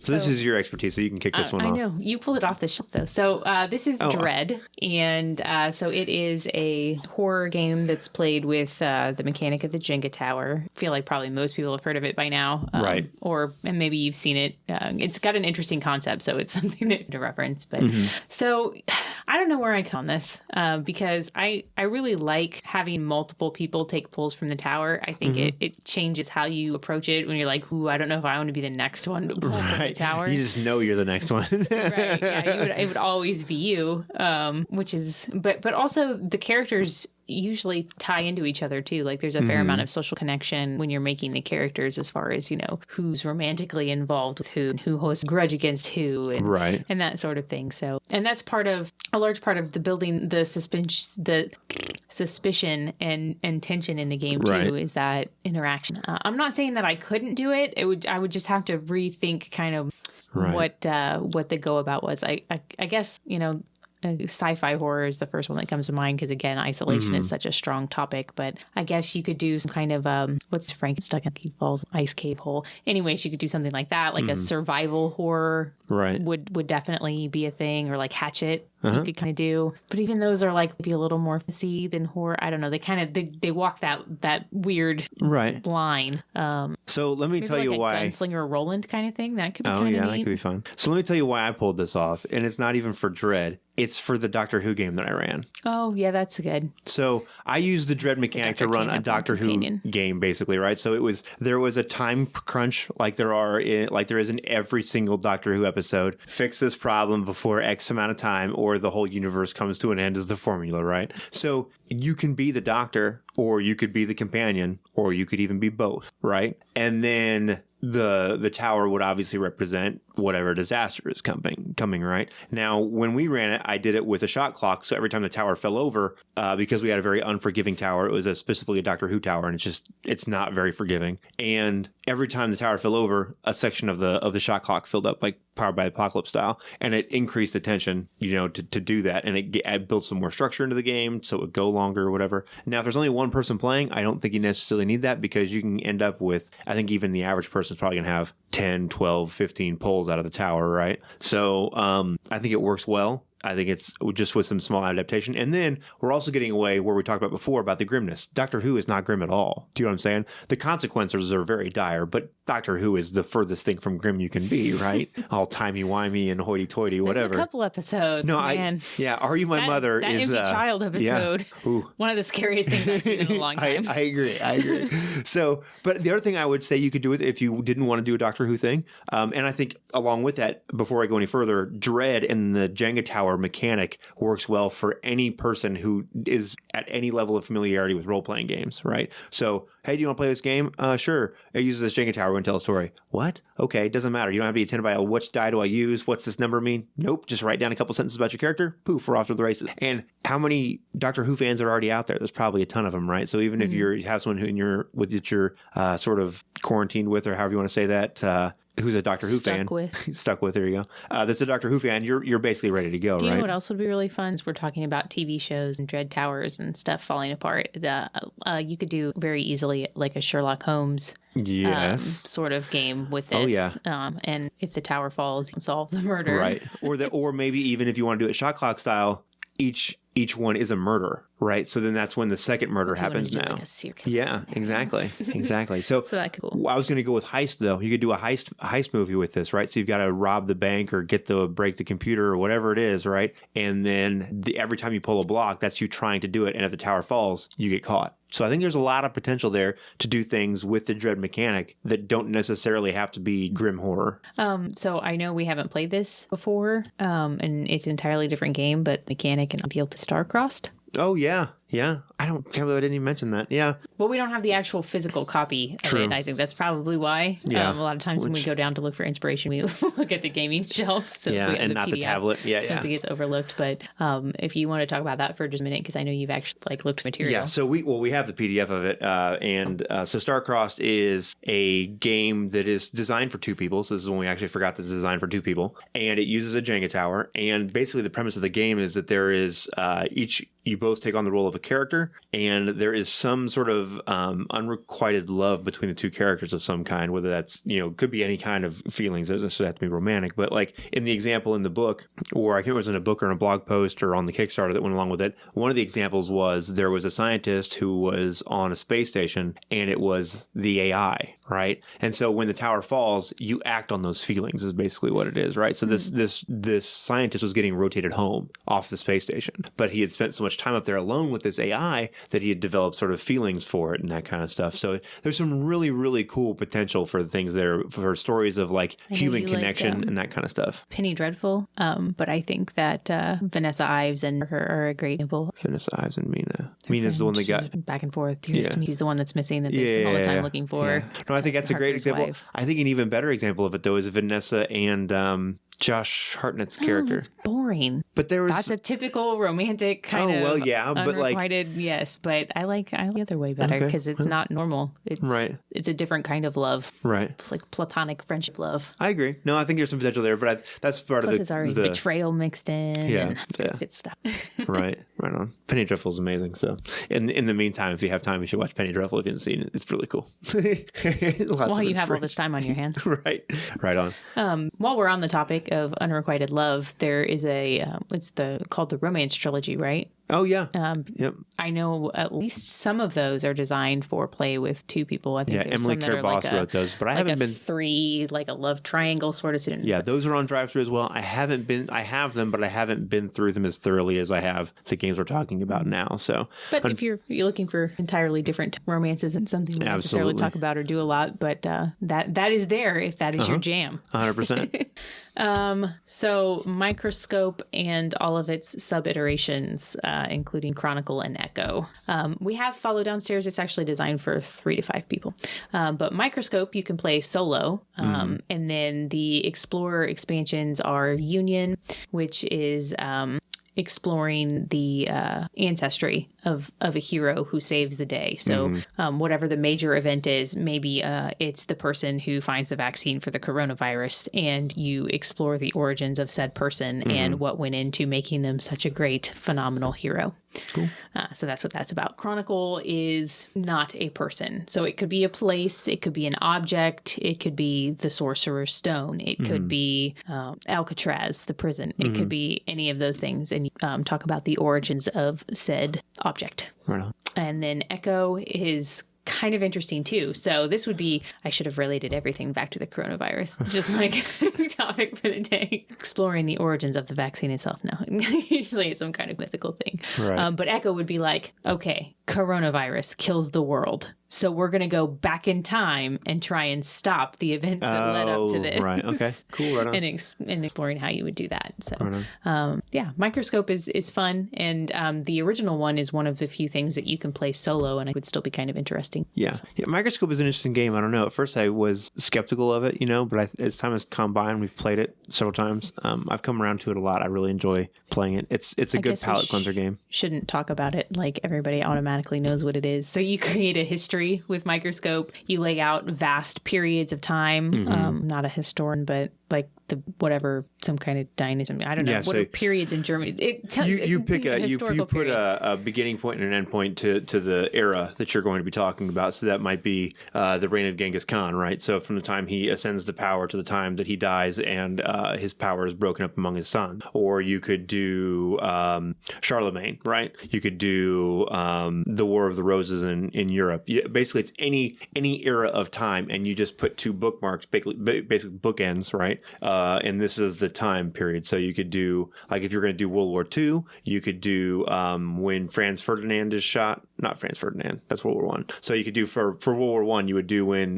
S1: So this is your expertise, so you can kick this one
S3: I
S1: off.
S3: know. You pulled it off the shelf, though. So this is Dread, and so it is a horror game that's played with the mechanic of the Jenga tower. I feel like probably most people have heard of it by now.
S1: Right.
S3: And maybe you've seen it. It's got an interesting concept, so it's something to reference. But so I don't know where I come on this because I really like having multiple people take pulls from the tower. I think it changes how you approach it when you're like, ooh, I don't know if I want to be the next one to pull from the tower.
S1: You just know you're the next one.
S3: Right. Yeah, it would always be you. Which is, but also the characters usually tie into each other too. Like there's a fair amount of social connection when you're making the characters as far as, who's romantically involved with who and who holds a grudge against who and,
S1: Right.
S3: and that sort of thing. So, and that's a large part of the building, the suspicion and tension in the game too,
S1: Right.
S3: is that interaction. I'm not saying that I couldn't do it. I would just have to rethink kind of
S1: Right.
S3: what the go about was. I guess, sci-fi horror is the first one that comes to mind because again, isolation is such a strong topic. But I guess you could do some kind of what's Frank stuck in Keith Falls ice cave hole. Anyways, you could do something like that, like a survival horror.
S1: Right.
S3: Would definitely be a thing, or like Hatchet. You could kind of do, but even those are like maybe a little more fantasy than horror. I don't know. They kind of they walk that weird
S1: Right.
S3: line.
S1: So let me
S3: Maybe
S1: tell
S3: like
S1: you
S3: a
S1: why.
S3: Gunslinger Roland kind of thing. That could be
S1: Oh,
S3: kind
S1: yeah,
S3: of
S1: that
S3: neat.
S1: could be fun. So let me tell you why I pulled this off. And it's not even for Dread. It's for the Doctor Who game that I ran.
S3: Oh, yeah, that's good.
S1: So I used the Dread mechanic to
S3: Doctor
S1: run
S3: can't
S1: a
S3: have one
S1: Doctor Who
S3: companion.
S1: game, basically, right? So there was a time crunch like there is in every single Doctor Who episode. Fix this problem before X amount of time, or the whole universe comes to an end, is the formula, right? So you can be the Doctor, or you could be the companion, or you could even be both, right? And then the tower would obviously represent whatever disaster is coming right now. When we ran it, I did it with a shot clock, so every time the tower fell over, because we had a very unforgiving tower, it was specifically a Doctor Who tower, and it's not very forgiving, and every time the tower fell over, a section of the shot clock filled up, like Powered by Apocalypse style, and it increased the tension, to do that, and it built some more structure into the game so it would go longer or whatever. Now, if there's only one person playing, I don't think you necessarily need that, because you can end up with, I think even the average person is probably going to have 10, 12, 15 pulls out of the tower, right? So I think it works well. I think it's just with some small adaptation. And then we're also getting away where we talked about before about the grimness. Doctor Who is not grim at all. Do you know what I'm saying? The consequences are very dire, but Doctor Who is the furthest thing from grim you can be, right? All timey-wimey and hoity-toity, whatever.
S3: There's a couple episodes,
S1: no,
S3: man.
S1: Are You My Mother
S3: that
S1: is...
S3: Empty Child episode.
S1: Yeah.
S3: One of the scariest things I've seen in a long time.
S1: I agree. So, but the other thing I would say you could do it if you didn't want to do a Doctor Who thing, and I think along with that, before I go any further, Dread and the Jenga Tower mechanic works well for any person who is at any level of familiarity with role-playing games, right? So, hey, do you want to play this game? Sure. It uses this Jenga tower and tell a story. What? Okay, it doesn't matter. You don't have to be attended by which die do I use? What's this number mean? Nope. Just write down a couple sentences about your character. Poof, we're off to the races. And how many Doctor Who fans are already out there? There's probably a ton of them, right? So even if you have someone who you're sort of quarantined with, or however you want to say that, who's a Doctor Who fan. Stuck with, there you go. That's a Doctor Who fan. You're basically ready to go, right?
S3: Do you know what else would be really fun? Is we're talking about TV shows and Dread Towers and stuff falling apart. You could do very easily like a Sherlock Holmes sort of game with this.
S1: Oh, yeah.
S3: And if the tower falls, you can solve the murder.
S1: Right. Or maybe even if you want to do it shot clock style, each one is a murder, right? So then that's when the second murder happens now.
S3: Like a serial
S1: yeah, exactly. So
S3: that's cool.
S1: I was going to go with heist though. You could do a heist movie with this, right? So you've got to rob the bank or break the computer or whatever it is, right? And then every time you pull a block, that's you trying to do it. And if the tower falls, you get caught. So I think there's a lot of potential there to do things with the Dread mechanic that don't necessarily have to be grim horror.
S3: So I know we haven't played this before, and it's an entirely different game, but mechanic and appeal to Starcrossed.
S1: Oh, yeah. Yeah. I can't believe I didn't even mention that. Yeah.
S3: Well, we don't have the actual physical copy of
S1: True.
S3: it. I think that's probably why.
S1: Yeah.
S3: A lot of times when we go down to look for inspiration, we look at the gaming shelf. So
S1: yeah, and not the tablet. Yeah,
S3: since it gets overlooked. But if you want to talk about that for just a minute, because I know you've actually looked at material.
S1: Yeah, so we have the PDF of it. So Starcrossed is a game that is designed for two people. So this is when we actually forgot that it's designed for two people. And it uses a Jenga tower. And basically the premise of the game is that there is you both take on the role of a character, and there is some sort of unrequited love between the two characters of some kind, whether that's, could be any kind of feelings. It doesn't necessarily have to be romantic, but like in the example in the book, or I can't remember if it was in a book or in a blog post or on the Kickstarter that went along with it, one of the examples was there was a scientist who was on a space station, and it was the AI, right? And so when the tower falls, you act on those feelings is basically what it is, right? So this scientist was getting rotated home off the space station, but he had spent so much time up there alone with this AI that he had developed sort of feelings for it and that kind of stuff. So there's some really, really cool potential for things there, for stories of like human connection and that kind of stuff.
S3: Penny Dreadful, but I think that Vanessa Ives and her are a great example.
S1: Vanessa Ives and Mina. Mina's the one that got
S3: back and forth. She's the one that's missing that they spend all the time looking for.
S1: Yeah. No, I think that's a great example.
S3: Wife.
S1: I think an even better example of it though is Vanessa and Josh Hartnett's character.
S3: It's boring.
S1: But
S3: that's a typical romantic kind of.
S1: Oh well, yeah, but
S3: unrequited, yes. But I like the other way better because it's not normal. It's
S1: right.
S3: It's a different kind of love.
S1: Right.
S3: It's like platonic friendship love.
S1: I agree. No, I think there's some potential there, but that's part
S3: Plus
S1: of
S3: it's already betrayal mixed in.
S1: Yeah,
S3: it's good stuff.
S1: Right on. Penny Dreadful is amazing. So, in the meantime, if you have time, you should watch Penny Dreadful if you haven't seen it. It's really cool.
S3: While you have all this time on your hands.
S1: Right on.
S3: While we're on the topic of unrequited love, there is it's called the Romance Trilogy, right?
S1: Oh yeah. Yep.
S3: I know at least some of those are designed for play with two people. I think
S1: Emily Care Boss wrote those, but I haven't been
S3: three, like a love triangle sort of student.
S1: Yeah, those are on drive-through as well. I have them, but I haven't been through them as thoroughly as I have the games we're talking about now. So,
S3: but if you're looking for entirely different romances and something we necessarily talk about or do a lot, but that is there if that is your jam.
S1: 100%.
S3: So Microscope and all of its sub iterations including Chronicle and Echo. We have Follow Downstairs. It's actually designed for 3 to 5 people. But Microscope, you can play solo. And then the Explorer expansions are Union, which is exploring the ancestry of a hero who saves the day. So whatever the major event is, maybe it's the person who finds the vaccine for the coronavirus, and you explore the origins of said person and what went into making them such a great, phenomenal hero. Cool. So that's what that's about. Chronicle is not a person. So it could be a place, it could be an object, it could be the Sorcerer's Stone, it could be Alcatraz, the prison. It could be any of those things, and talk about the origins of said object.
S1: Right on.
S3: And then Echo is kind of interesting too. So this would be, I should have related everything back to the coronavirus. It's just like topic for the day. Exploring the origins of the vaccine itself. No, usually it's some kind of mythical thing.
S1: Right.
S3: But Echo would be like, okay, coronavirus kills the world. So we're going to go back in time and try and stop the events that led up to this.
S1: Right. Okay. Cool. Right on.
S3: And exploring how you would do that. So, yeah, Microscope is fun. And the original one is one of the few things that you can play solo, and it would still be kind of interesting.
S1: Yeah. Microscope is an interesting game. I don't know. At first, I was skeptical of it, but as time has gone by and we've played it several times, I've come around to it a lot. I really enjoy playing it. It's a good palate cleanser game.
S3: Shouldn't talk about it like everybody automatically knows what it is. So you create a history with Microscope. You lay out vast periods of time. Not a historian, but like some kind of dynasty. I don't know. What are periods in Germany?
S1: You put a beginning point and an end point to the era that you're going to be talking about. So that might be the reign of Genghis Khan, right? So from the time he ascends the power to the time that he dies and his power is broken up among his sons. Or you could do Charlemagne, right? You could do the War of the Roses in Europe. Basically, it's any era of time, and you just put 2 bookmarks, basically bookends, right? And this is the time period. So you could do, like, if you're going to do World War II, you could do when Franz Ferdinand is shot. Not Franz Ferdinand. That's World War I. So you could do for World War I, you would do when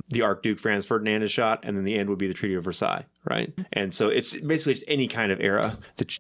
S1: the Archduke Franz Ferdinand is shot, and then the end would be the Treaty of Versailles, right? And so it's basically just any kind of era that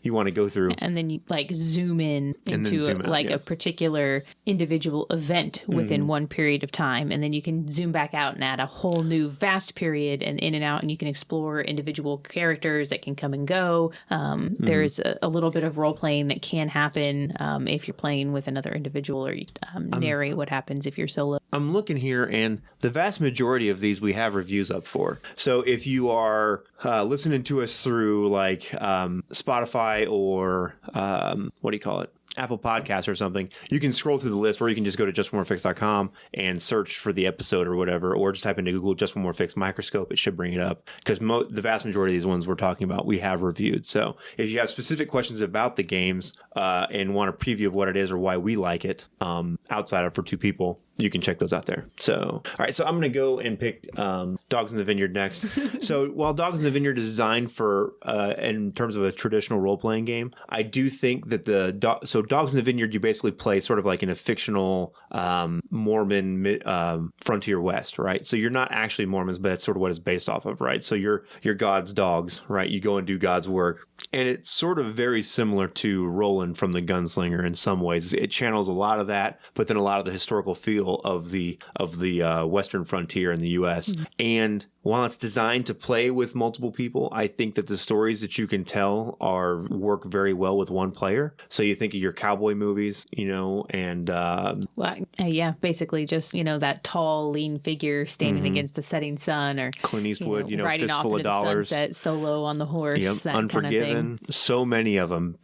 S1: you want to go through.
S3: And then you zoom in into a particular individual event within one period of time. And then you can zoom back out and add a whole new vast period and in and out, and you can explore individual characters that can come and go. There's a little bit of role playing that can happen if you're playing with another individual, or you narrate what happens if you're solo.
S1: I'm looking here, and the vast majority of these we have reviews up for. So if you are listening to us through like Spotify or what do you call it? Apple Podcasts or something, you can scroll through the list, or you can just go to justmorefix.com and search for the episode or whatever, or just type into Google Just One More Fix Microscope. It should bring it up, because the vast majority of these ones we're talking about we have reviewed. So if you have specific questions about the games and want a preview of what it is or why we like it outside of For Two People, you can check those out there. So, all right. So I'm going to go and pick Dogs in the Vineyard next. So while Dogs in the Vineyard is designed for, in terms of a traditional role-playing game, I do think that Dogs in the Vineyard, you basically play sort of like in a fictional Mormon frontier West, right? So you're not actually Mormons, but that's sort of what it's based off of, right? So you're God's dogs, right? You go and do God's work. And it's sort of very similar to Roland from The Gunslinger in some ways. It channels a lot of that, but then a lot of the historical feel of the Western frontier in the U.S. Mm-hmm. And while it's designed to play with multiple people, I think that the stories that you can tell work very well with one player. So you think of your cowboy movies, and
S3: basically just that tall, lean figure standing against the setting sun, or
S1: Clint Eastwood,
S3: riding off into the sunset solo on the horse. That
S1: Unforgiven,
S3: kind of thing.
S1: So many of them.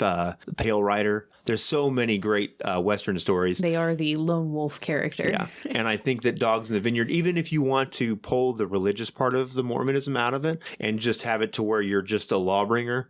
S1: Pale Rider. There's so many great Western stories.
S3: They are the lone wolf character.
S1: Yeah, and I think that Dogs in the Vineyard, even if you want to pull the religious part of the Mormonism out of it and just have it to where you're just a lawbringer,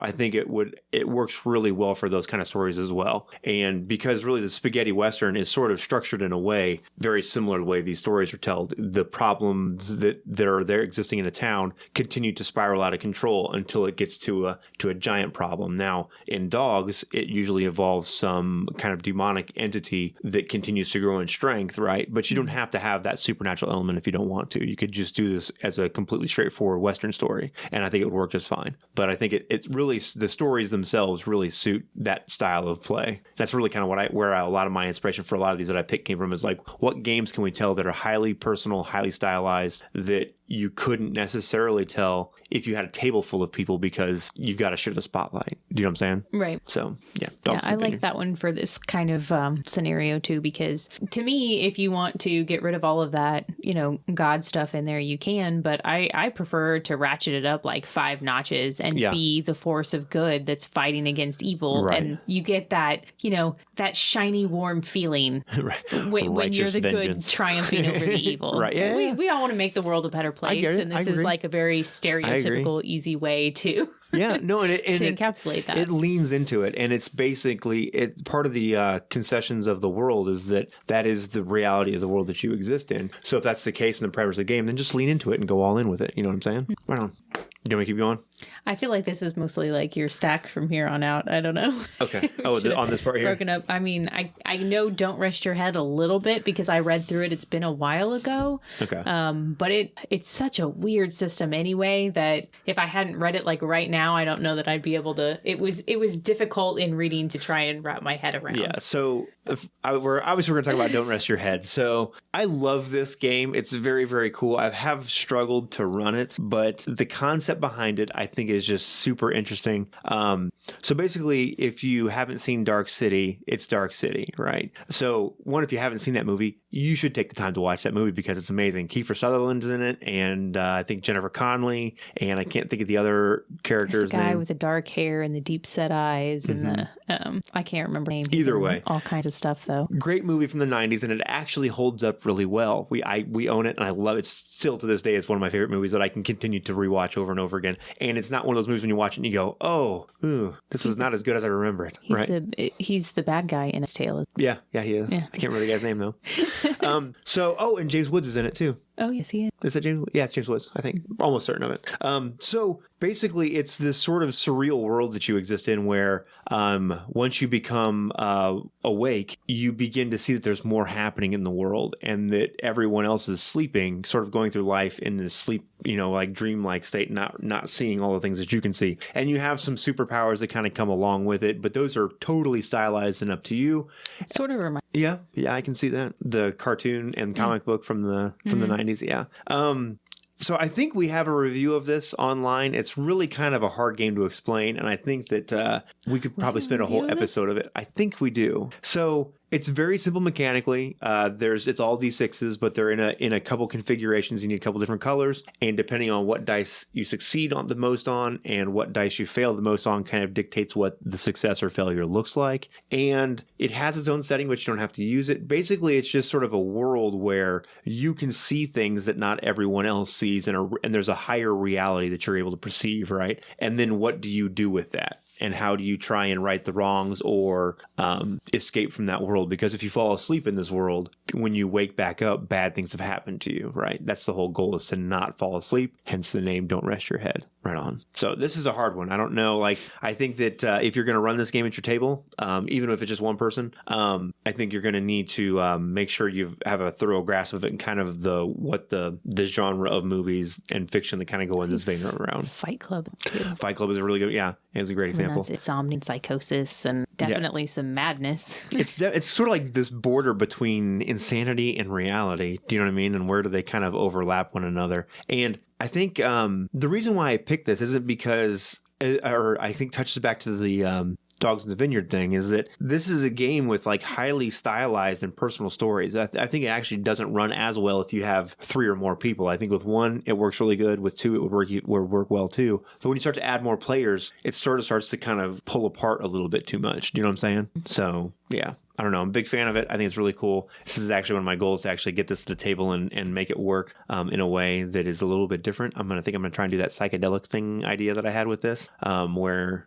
S1: I think it works really well for those kind of stories as well. And because really the spaghetti Western is sort of structured in a way very similar to the way these stories are told, the problems that are there existing in a town continue to spiral out of control until it gets to a giant problem. Now, in Dogs, it usually involves some kind of demonic entity that continues to grow in strength, right? But you don't have to have that supernatural element if you don't want to. You could just do this as a completely straightforward Western story, and I think it would work just fine. But I think it really, the stories themselves really suit that style of play. That's really kind of where a lot of my inspiration for a lot of these that I picked came from, is like, what games can we tell that are highly personal, highly stylized, that you couldn't necessarily tell if you had a table full of people, because you've got to share the spotlight. Do you know what I'm saying?
S3: Right.
S1: So, yeah.
S3: Yeah, I like that one for this kind of scenario too, because to me, if you want to get rid of all of that, God stuff in there, you can, but I prefer to ratchet it up like 5 notches and be the force of good that's fighting against evil.
S1: Right.
S3: And you get that, that shiny, warm feeling when you're the
S1: vengeance.
S3: good triumphing over the evil.
S1: Right. Yeah.
S3: We all want to make the world a better place. And this is like a very stereotypical, easy way to...
S1: Yeah, no, and
S3: to encapsulate that.
S1: It leans into it, and it's basically part of the concessions of the world is that is the reality of the world that you exist in. So if that's the case in the parameters of the game, then just lean into it and go all in with it. You know what I'm saying? Right on. Do you want me to keep going?
S3: I feel like this is mostly like your stack from here on out. I don't know.
S1: Okay. Oh, on this part here?
S3: Broken up. I mean, I know Don't Rest Your Head a little bit because I read through it. It's been a while ago.
S1: Okay.
S3: But it's such a weird system anyway that if I hadn't read it like right now, I don't know that I'd be able to. It was difficult in reading to try and wrap my head around.
S1: Yeah. So we're going to talk about Don't Rest Your Head. So I love this game. It's very, very cool. I have struggled to run it, but the concept behind it, I think, is just super interesting. So basically, if you haven't seen Dark City, it's Dark City, right? So if you haven't seen that movie, you should take the time to watch that movie because it's amazing. Kiefer Sutherland's in it, and I think Jennifer Connelly, and I can't think of the other characters'
S3: the guy
S1: name.
S3: with the dark hair and the deep set eyes and the I can't remember names.
S1: Either way,
S3: all kinds of stuff though.
S1: Great movie from the 90s, and it actually holds up really well. We own it, and I love it. Still to this day, it's one of my favorite movies that I can continue to rewatch over and over again. And it's not one of those movies when you watch it and you go, "Oh, this was not as good as I remember it."
S3: He's the bad guy in his tale.
S1: Yeah, he is. Yeah. I can't remember the guy's name though. And James Woods is in it too.
S3: Oh, yes, he is.
S1: Is that James? Yeah, it's James Woods, I think. Almost certain of it. So basically, it's this sort of surreal world that you exist in where once you become awake, you begin to see that there's more happening in the world and that everyone else is sleeping, sort of going through life in this sleep, like dreamlike state, not seeing all the things that you can see. And you have some superpowers that kind of come along with it, but those are totally stylized and up to you.
S3: It sort of reminds.
S1: Yeah, I can see that. The cartoon and comic book from the 90s. Yeah. So I think we have a review of this online. It's really kind of a hard game to explain, and I think that we could probably spend a whole episode of it. I think we do. So it's very simple mechanically. It's all D6s, but they're in a couple configurations. You need a couple different colors, and depending on what dice you succeed on the most on and what dice you fail the most on, kind of dictates what the success or failure looks like. And it has its own setting, but you don't have to use it. Basically, it's just sort of a world where you can see things that not everyone else sees, and there's a higher reality that you're able to perceive, right? And then what do you do with that? And how do you try and right the wrongs or escape from that world? Because if you fall asleep in this world, when you wake back up, bad things have happened to you, right? That's the whole goal, is to not fall asleep. Hence the name Don't Rest Your Head. Right on. So this is a hard one. I don't know. I think that if you're going to run this game at your table, even if it's just one person, I think you're going to need to make sure you have a thorough grasp of it and kind of the genre of movies and fiction that kind of go in this vein around.
S3: Fight Club too.
S1: Fight Club is a really good. Yeah, it was a great example.
S3: That's insomnia, psychosis, and definitely some madness.
S1: It's sort of like this border between insanity and reality. Do you know what I mean? And where do they kind of overlap one another? And I think the reason why I picked this isn't because, or I think touches back to the Dogs in the Vineyard thing, is that this is a game with like highly stylized and personal stories. I think it actually doesn't run as well if you have 3 or more people. I think with 1, it works really good. With 2, it would work well too. But when you start to add more players, it sort of starts to kind of pull apart a little bit too much. Do you know what I'm saying? So yeah. I don't know. I'm a big fan of it. I think it's really cool. This is actually one of my goals, to actually get this to the table and make it work in a way that is a little bit different. I'm going to try and do that psychedelic thing idea that I had with this, where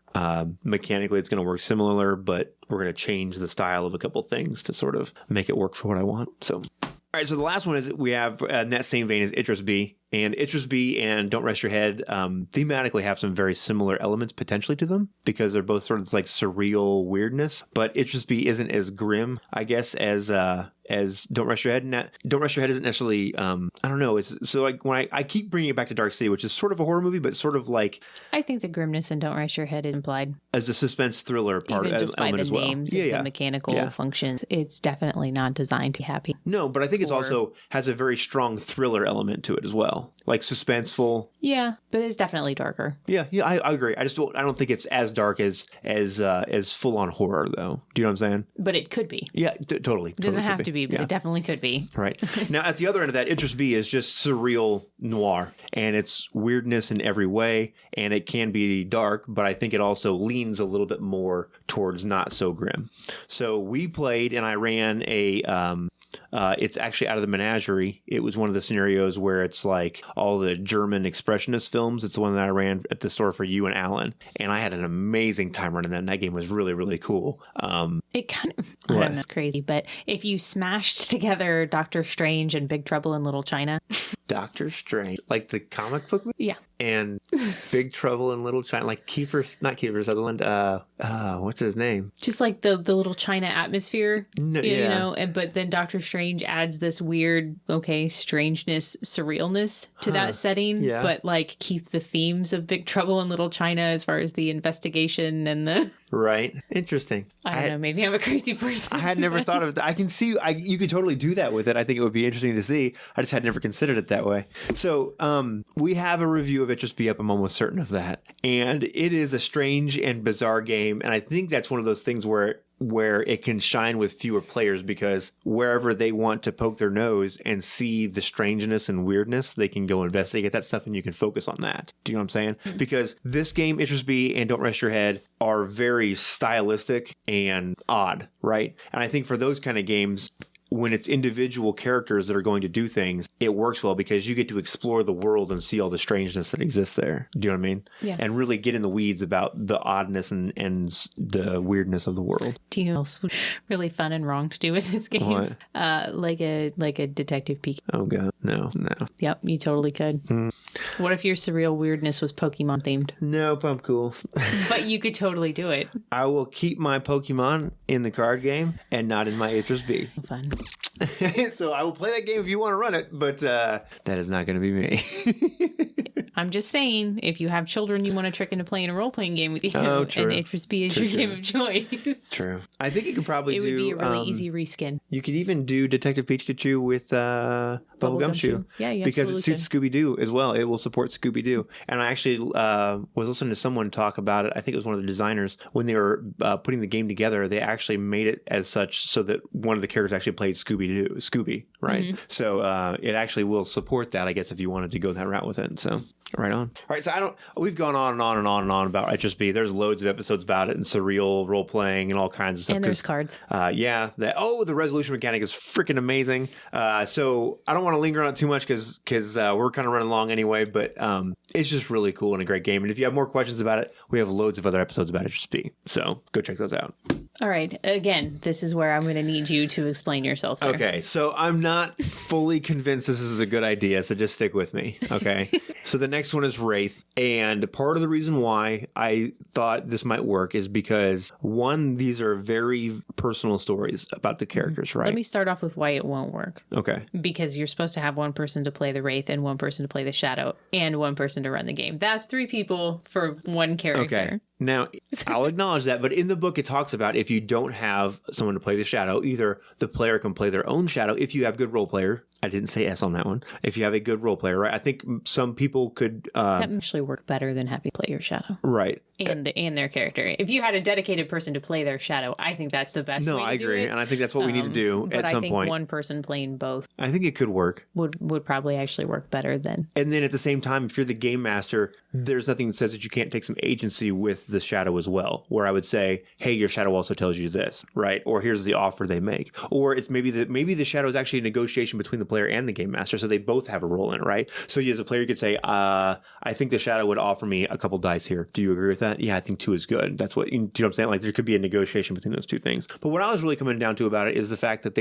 S1: mechanically it's going to work similar, but we're going to change the style of a couple things to sort of make it work for what I want. So, all right. So the last one is we have in that same vein is Idris B. And Itchersby and Don't Rest Your Head thematically have some very similar elements potentially to them because they're both sort of like surreal weirdness. But Itchersby isn't as grim, I guess, as Don't Rest Your Head. And Don't Rest Your Head isn't necessarily, I don't know. It's so like when I keep bringing it back to Dark City, which is sort of a horror movie, but sort of like
S3: I think the grimness in Don't Rest Your Head is implied
S1: as a suspense thriller part
S3: even just by
S1: element
S3: the
S1: as well.
S3: names and the mechanical functions. It's definitely not designed to be happy.
S1: No, but I think it's also has a very strong thriller element to it as well, like suspenseful.
S3: Yeah, but it's definitely darker.
S1: Yeah, I agree. I don't think it's as dark as full on horror though. Do you know what I'm saying?
S3: But it could be.
S1: Yeah, totally.
S3: It doesn't have to be, but it definitely could be.
S1: Right. Now, at the other end of that, Itchersby is just surreal noir, and it's weirdness in every way, and it can be dark, but I think it also leans a little bit more towards not so grim. So we played, and I ran it's actually Out of the Menagerie. It was one of the scenarios where it's like all the German expressionist films. It's the one that I ran at the store for you and Alan, and I had an amazing time running that. And that game was really, really cool.
S3: It kind of, I don't know, it's crazy, but if you smashed together Doctor Strange and Big Trouble in Little China.
S1: Doctor Strange, like the comic book movie?
S3: Yeah.
S1: And Big Trouble in Little China, like not Kiefer Sutherland, what's his name?
S3: Just like the Little China atmosphere, you know, but then Doctor Strange adds this weird, strangeness, surrealness to that setting, but like keep the themes of Big Trouble in Little China as far as the investigation and the...
S1: Right. Interesting.
S3: I don't know. Maybe I'm a crazy person.
S1: I had never thought of that. I can see you could totally do that with it. I think it would be interesting to see. I just had never considered it that way. So we have a review of Itchersby up. I'm almost certain of that. And it is a strange and bizarre game. And I think that's one of those things where it can shine with fewer players because wherever they want to poke their nose and see the strangeness and weirdness, they can go investigate that stuff and you can focus on that. Do you know what I'm saying? Mm-hmm. Because this game, Itchersby and Don't Rest Your Head, are very stylistic and odd, right? And I think for those kind of games, when it's individual characters that are going to do things, it works well because you get to explore the world and see all the strangeness that exists there. Do you know what I mean?
S3: Yeah.
S1: And really get in the weeds about the oddness and the weirdness of the world.
S3: Do you know what's really fun and wrong to do with this game?
S1: What?
S3: Like a detective Pikachu.
S1: Oh god, no.
S3: Yep, you totally could. What if your surreal weirdness was Pokemon themed?
S1: Nope, I'm cool.
S3: But you could totally do it.
S1: I will keep my Pokemon in the card game and not in my Itchersby.
S3: Fun.
S1: So I will play that game if you want to run it, but that is not going to be me.
S3: I'm just saying, if you have children you want to trick into playing a role-playing game with you,
S1: oh, true.
S3: and Itchersby is your game of choice.
S1: True. I think you could probably
S3: it
S1: do...
S3: It would be a really easy reskin.
S1: You could even do Detective Pikachu with Bubblegum Shoe.
S3: Yeah, you
S1: because it suits Scooby-Doo as well. It will support Scooby-Doo. And I actually was listening to someone talk about it. I think it was one of the designers. When they were putting the game together, they actually made it as such so that one of the characters actually played Scooby, right? Mm-hmm. So it actually will support that, I guess, if you wanted to go that route with it. So... Right on. All right, so we've gone on and on and on and on about Itchersby. There's loads of episodes about it and surreal role playing and all kinds of stuff.
S3: And there's cards.
S1: The resolution mechanic is freaking amazing. So I don't want to linger on it too much because we're kind of running long anyway, but it's just really cool and a great game. And if you have more questions about it, we have loads of other episodes about Itchersby. So go check those out.
S3: All right. Again, this is where I'm going to need you to explain yourself, sir.
S1: Okay. So I'm not fully convinced this is a good idea, so just stick with me. Okay. So the next one is Wraith. And part of the reason why I thought this might work is because, one, these are very personal stories about the characters, right?
S3: Let me start off with why it won't work.
S1: Okay.
S3: Because you're supposed to have one person to play the Wraith and one person to play the Shadow and one person to run the game. That's 3 people for one character.
S1: Okay. Now, I'll acknowledge that, but in the book, it talks about if you don't have someone to play the Shadow, either the player can play their own Shadow if you have good role player. I didn't say S on that one. If you have a good role player, right? I think some people could...
S3: that actually work better than having play your Shadow.
S1: Right.
S3: And their character. If you had a dedicated person to play their Shadow, I think that's the best way to do it.
S1: No, I agree. And I think that's what we need to do at some point.
S3: But I think one person playing both...
S1: I think it could work.
S3: Would probably actually work better than...
S1: And then at the same time, if you're the game master, there's nothing that says that you can't take some agency with the Shadow as well. Where I would say, hey, your Shadow also tells you this, right? Or here's the offer they make. Or it's maybe the Shadow is actually a negotiation between the player and the game master, so they both have a role in it, right? So you as a player, you could say, I think the Shadow would offer me a couple dice here. Do you agree with that, yeah, I think 2 is good. That's what, do you know what I'm saying? Like there could be a negotiation between those 2 things. But what I was really coming down to about it is the fact that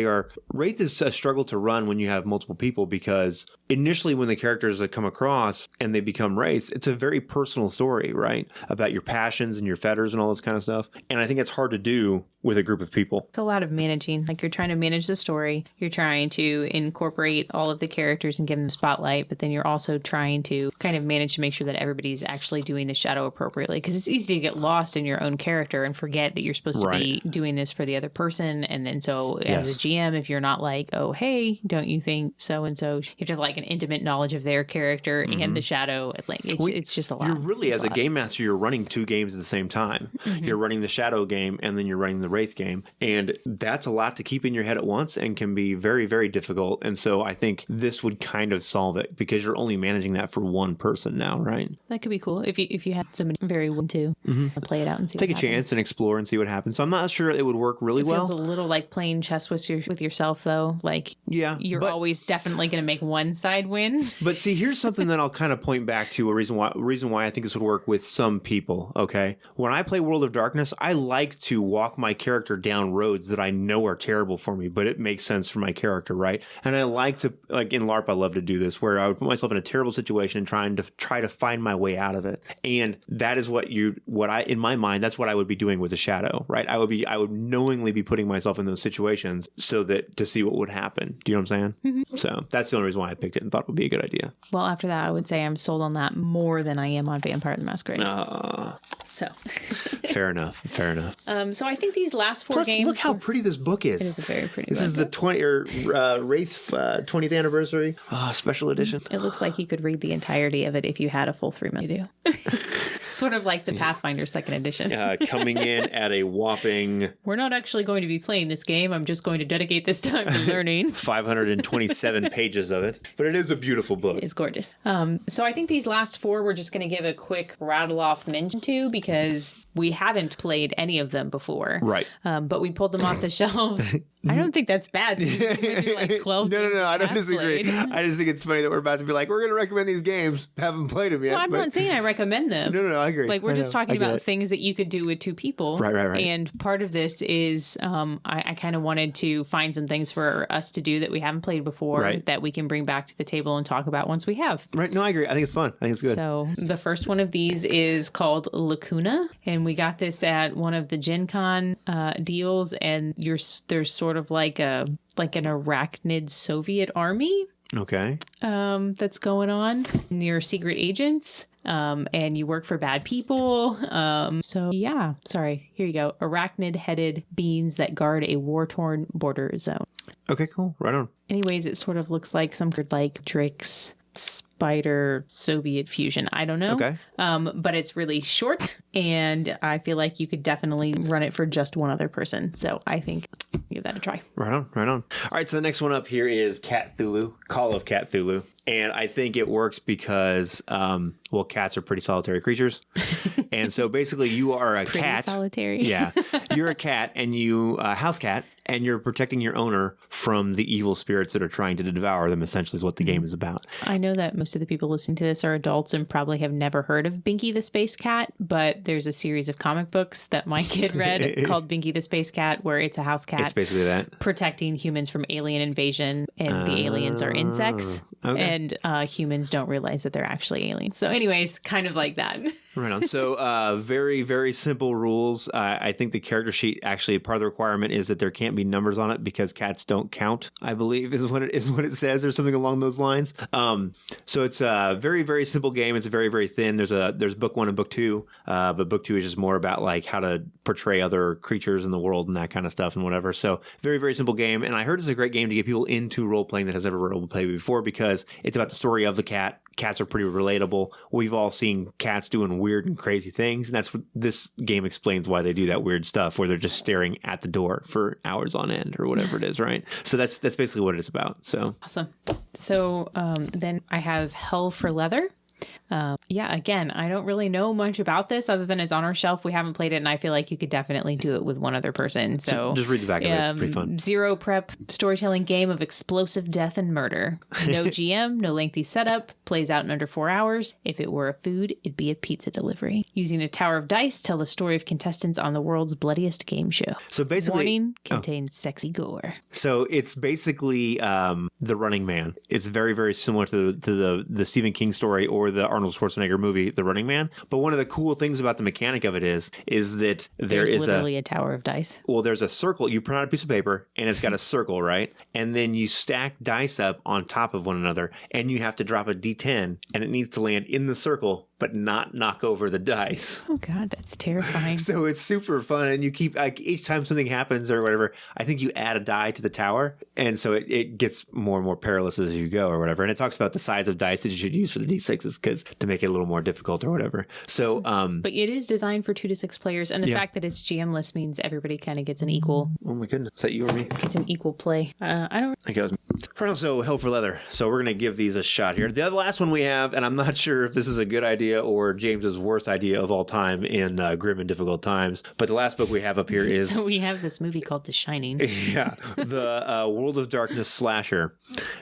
S1: Wraith is a struggle to run when you have multiple people, because initially when the characters come across and they become Wraiths, it's a very personal story, right? About your passions and your fetters and all this kind of stuff. And I think it's hard to do with a group of people.
S3: It's a lot of managing. Like you're trying to manage the story, you're trying to incorporate all of the characters and give them the spotlight, but then you're also trying to kind of manage to make sure that everybody's actually doing the shadow appropriately, because it's easy to get lost in your own character and forget that you're supposed to be doing this for the other person. And then so as a GM, if you're not like, oh, hey, don't you think so and so, you have to have like an intimate knowledge of their character and the shadow. Like it's just a lot.
S1: You're really, as a game master, you're running 2 games at the same time. You're running the shadow game and then you're running the Wraith game. And that's a lot to keep in your head at once and can be very, very difficult. And so I think this would kind of solve it, because you're only managing that for one person now, right?
S3: That could be cool if you had somebody very willing to play it out and see
S1: Take
S3: what
S1: a chance and explore and see what happens. So I'm not sure it would work really well.
S3: It feels a little like playing chess with yourself, though. Like you're always definitely going to make one side win.
S1: But see, here's something that I'll kind of point back to, a reason why I think this would work with some people, okay? When I play World of Darkness, I like to walk my character down roads that I know are terrible for me, but it makes sense for my character, right? And I like to, like in LARP, I love to do this, where I would put myself in a terrible situation and try to find my way out of it. And that is in my mind, that's what I would be doing with a shadow, right? I would knowingly be putting myself in those situations to see what would happen. Do you know what I'm saying? So that's the only reason why I picked it and thought it would be a good idea.
S3: Well, after that, I would say I'm sold on that more than I am on Vampire the Masquerade. So
S1: fair enough.
S3: So I think these last 4 games.
S1: Look how pretty this book is.
S3: It is a very pretty book.
S1: This is the Wraith 20th anniversary special edition.
S3: It looks like you could read the entirety of it if you had a full 3 minutes. You do. Sort of like the Pathfinder 2nd edition.
S1: Coming in at a whopping...
S3: We're not actually going to be playing this game. I'm just going to dedicate this time to learning.
S1: 527 pages of it. But it is a beautiful book.
S3: It's gorgeous. So I think these last 4 we're just going to give a quick rattle-off mention to, because we haven't played any of them before.
S1: Right.
S3: But we pulled them off the shelves. I don't think that's bad. So you just went through like 12
S1: No, I don't disagree.
S3: Played.
S1: I just think it's funny that we're about to be like, we're going to recommend these games. Haven't played them yet.
S3: No, I'm not saying I recommend them.
S1: No, I agree.
S3: Like we're just talking about things that you could do with 2 people.
S1: Right.
S3: And part of this is I kind of wanted to find some things for us to do that we haven't played before that we can bring back to the table and talk about once we have.
S1: Right. No, I agree. I think it's fun. I think it's good.
S3: So the first one of these is called Lacuna, and we got this at one of the Gen Con deals, and there's sort of like an arachnid Soviet army.
S1: Okay.
S3: That's going on. And you're secret agents. And you work for bad people. So yeah, sorry. Here you go. Arachnid-headed beings that guard a war-torn border zone.
S1: Okay, cool. Right on.
S3: Anyways, it sort of looks like some like Drix spider Soviet fusion. I don't know.
S1: Okay.
S3: But it's really short, and I feel like you could definitely run it for just one other person. So I think give that a try.
S1: Right on. All right, so the next one up here is Cthulhu, Call of Cthulhu. And I think it works because, cats are pretty solitary creatures. And so basically you are a
S3: pretty
S1: cat.
S3: Solitary.
S1: Yeah. You're a cat and house cat, and you're protecting your owner from the evil spirits that are trying to devour them, essentially is what the game is about.
S3: I know that most of the people listening to this are adults and probably have never heard of Binky the Space Cat, but there's a series of comic books that my kid read called Binky the Space Cat, where it's a house cat.
S1: It's basically that.
S3: Protecting humans from alien invasion, and the aliens are insects.
S1: Okay.
S3: And humans don't realize that they're actually aliens. So anyways, kind of like that.
S1: Right on. So very, very simple rules. I think the character sheet, actually, part of the requirement is that there can't be numbers on it because cats don't count, I believe is what it says, or something along those lines. So it's a very, very simple game. It's very, very thin. There's book 1 and book 2, but book 2 is just more about like how to portray other creatures in the world and that kind of stuff and whatever. So very, very simple game. And I heard it's a great game to get people into role playing that has never role played before, because it's about the story of the cat. Cats are pretty relatable. We've all seen cats doing weird and crazy things, and that's what this game explains, why they do that weird stuff where they're just staring at the door for hours on end or whatever it is, right? So that's basically what it's about. So
S3: awesome. So then I have Hell for Leather. Yeah, again, I don't really know much about this other than it's on our shelf. We haven't played it, and I feel like you could definitely do it with one other person. So
S1: just read the back of it. It's pretty fun.
S3: Zero prep storytelling game of explosive death and murder. No GM, no lengthy setup. Plays out in under 4 hours. If it were a food, it'd be a pizza delivery. Using a tower of dice, tell the story of contestants on the world's bloodiest game show.
S1: So basically,
S3: warning, contains sexy gore.
S1: So it's basically The Running Man. It's very, very similar to the Stephen King story or the Arnold Schwarzenegger movie, The Running Man. But one of the cool things about the mechanic of it is that
S3: There's literally a tower of dice.
S1: Well, there's a circle. You print out a piece of paper and it's got a circle, right? And then you stack dice up on top of one another and you have to drop a D10 and it needs to land in the circle but not knock over the dice.
S3: Oh God, that's terrifying.
S1: So it's super fun, and you keep like each time something happens or whatever, I think you add a die to the tower, and so it gets more and more perilous as you go or whatever. And it talks about the size of dice that you should use for the D6s because to make it a little more difficult or whatever. So,
S3: but it is designed for 2 to 6 players, and the fact that it's GM-less means everybody kind of gets an equal.
S1: Oh my goodness, is that you or me?
S3: It's an equal play. I don't.
S1: Okay, so Hell for Leather. So we're gonna give these a shot here. The last one we have, and I'm not sure if this is a good idea or James's worst idea of all time in grim and difficult times, but the last book we have up here is.
S3: So we have this movie called The Shining.
S1: Yeah, the World of Darkness slasher.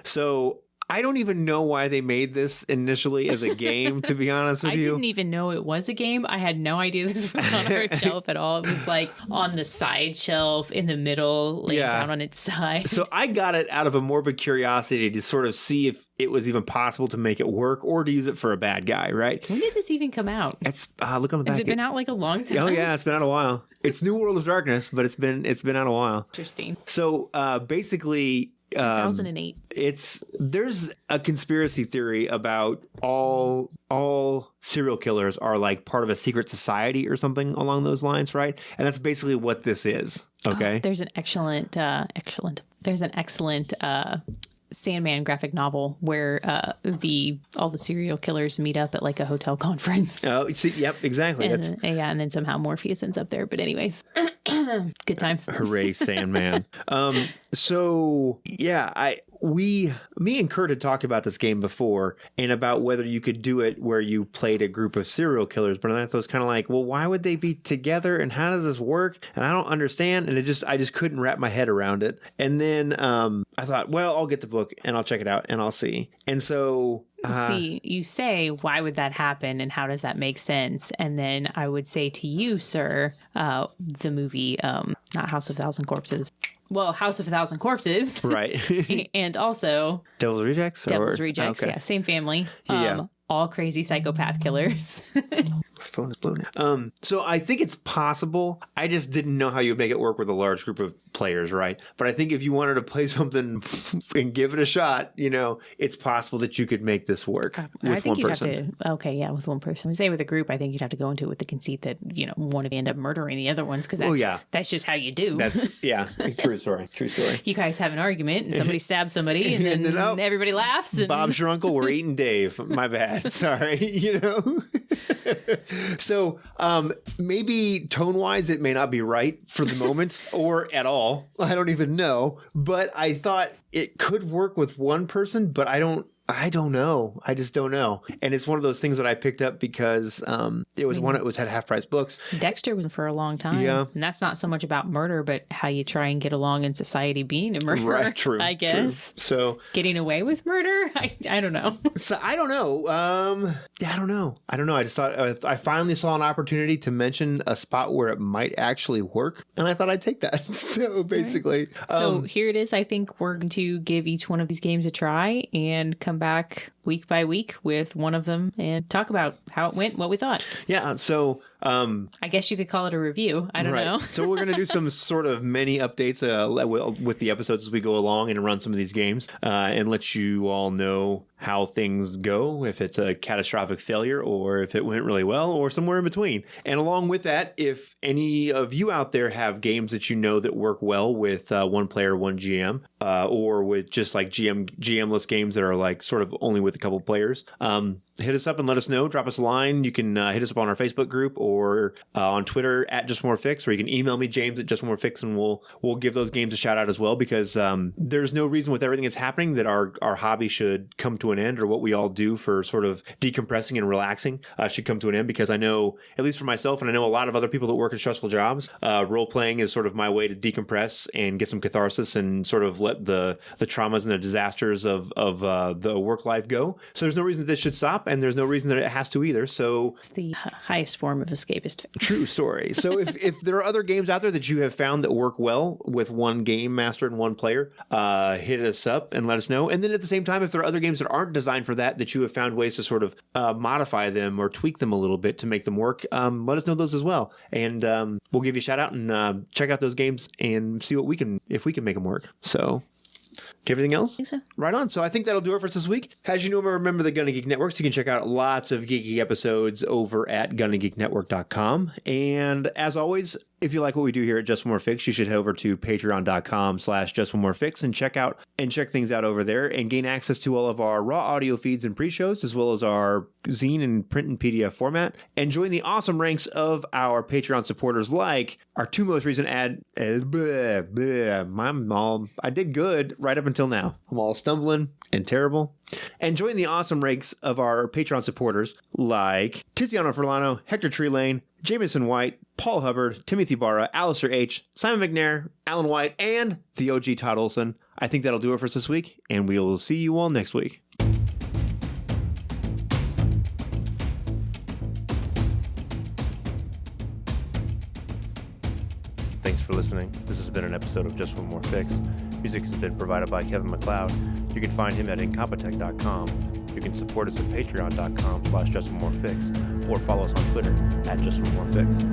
S1: So I don't even know why they made this initially as a game, to be honest with you.
S3: I didn't even know it was a game. I had no idea this was on our shelf at all. It was like on the side shelf in the middle, laying down on its side.
S1: So I got it out of a morbid curiosity to sort of see if it was even possible to make it work or to use it for a bad guy, right?
S3: When did this even come out?
S1: It's look on the back.
S3: Has it been out like a long time?
S1: Oh yeah, it's been out a while. It's New World of Darkness, but it's been out a while.
S3: Interesting.
S1: So basically
S3: 2008.
S1: There's a conspiracy theory about all serial killers are like part of a secret society or something along those lines, right? And that's basically what this is. Okay.
S3: There's an excellent Sandman graphic novel where all the serial killers meet up at like a hotel conference.
S1: Oh, see, yep, exactly.
S3: And then somehow Morpheus ends up there. But anyways, good times.
S1: Hooray, Sandman. So yeah, me and Kurt had talked about this game before and about whether you could do it where you played a group of serial killers, but I thought it was kind of like, well, why would they be together and how does this work? And I don't understand. And I just couldn't wrap my head around it. And then I thought, well, I'll get the book and I'll check it out and I'll see. And so
S3: see, you say, why would that happen and how does that make sense? And then I would say to you, sir, the movie, not House of a Thousand Corpses. Well, House of a Thousand Corpses.
S1: Right.
S3: And also
S1: Devil's Rejects?
S3: Devil's Rejects, okay. Yeah. Same family.
S1: Yeah.
S3: All crazy psychopath killers.
S1: My phone is blown out. So I think it's possible. I just didn't know how you would make it work with a large group of players, right? But I think if you wanted to play something and give it a shot, it's possible that you could make this work with one person.
S3: With one person. Say with a group, I think you'd have to go into it with the conceit that, one of you end up murdering the other ones because that's just how you do.
S1: True story.
S3: You guys have an argument and somebody stabs somebody and then everybody laughs. And...
S1: Bob's your uncle, we're eating Dave. My bad. Sorry, So maybe tone-wise, it may not be right for the moment or at all. I don't even know. But I thought it could work with one person, but I don't know. I just don't know. And it's one of those things that I picked up because it was had half price books.
S3: Dexter was for a long time.
S1: Yeah.
S3: And that's not so much about murder, but how you try and get along in society being a murderer.
S1: Right, true.
S3: I guess.
S1: True. So
S3: getting away with murder? I don't know.
S1: So I don't know. I don't know. I just thought I finally saw an opportunity to mention a spot where it might actually work. And I thought I'd take that. So basically.
S3: Right. So here it is. I think we're going to give each one of these games a try and come back week by week with one of them and talk about how it went, what we thought.
S1: Yeah. So
S3: I guess you could call it a review. I don't know.
S1: So we're going to do some sort of mini updates with the episodes as we go along and run some of these games and let you all know how things go, if it's a catastrophic failure or if it went really well or somewhere in between. And along with that, if any of you out there have games that you know that work well with one player, one GM, or with just like GM-less games that are like sort of only with a couple players, hit us up and let us know. Drop us a line. You can hit us up on our Facebook group or on Twitter at Just More Fix, or you can email me, James at Just More Fix, and we'll give those games a shout out as well, because there's no reason with everything that's happening that our hobby should come to an end, or what we all do for sort of decompressing and relaxing should come to an end, because I know, at least for myself, and I know a lot of other people that work in stressful jobs, role playing is sort of my way to decompress and get some catharsis and sort of let the traumas and the disasters of the work life go. So there's no reason that this should stop, and there's no reason that it has to either. So
S3: It's the highest form of escapist.
S1: true story. So if there are other games out there that you have found that work well with one game master and one player, hit us up and let us know. And then at the same time, if there are other games that aren't designed for that you have found ways to sort of modify them or tweak them a little bit to make them work, let us know those as well. And we'll give you a shout out and check out those games and see if we can make them work. So, do you have anything else?
S3: I think so.
S1: Right on. So I think that'll do it for us this week. As you know, remember the Gonna Geek Network, so you can check out lots of geeky episodes over at GonnaGeekNetwork.com. And as always, if you like what we do here at Just More Fix, you should head over to patreon.com/JustOneMoreFix and check things out over there and gain access to all of our raw audio feeds and pre-shows, as well as our zine in print and PDF format, and join the awesome ranks of our Patreon supporters, like our two most recent I did good right up until now. I'm all stumbling and terrible. And join the awesome ranks of our Patreon supporters, like Tiziano Furlano, Hector Treelane, Jameson White, Paul Hubbard, Timothy Barra, Alistair H., Simon McNair, Alan White, and the OG Todd Olson. I think that'll do it for us this week, and we'll see you all next week. Thanks for listening. This has been an episode of Just One More Fix. Music has been provided by Kevin MacLeod. You can find him at Incompetech.com. You can support us at Patreon.com/JustOneMoreFix, or follow us on Twitter at Just One More Fix.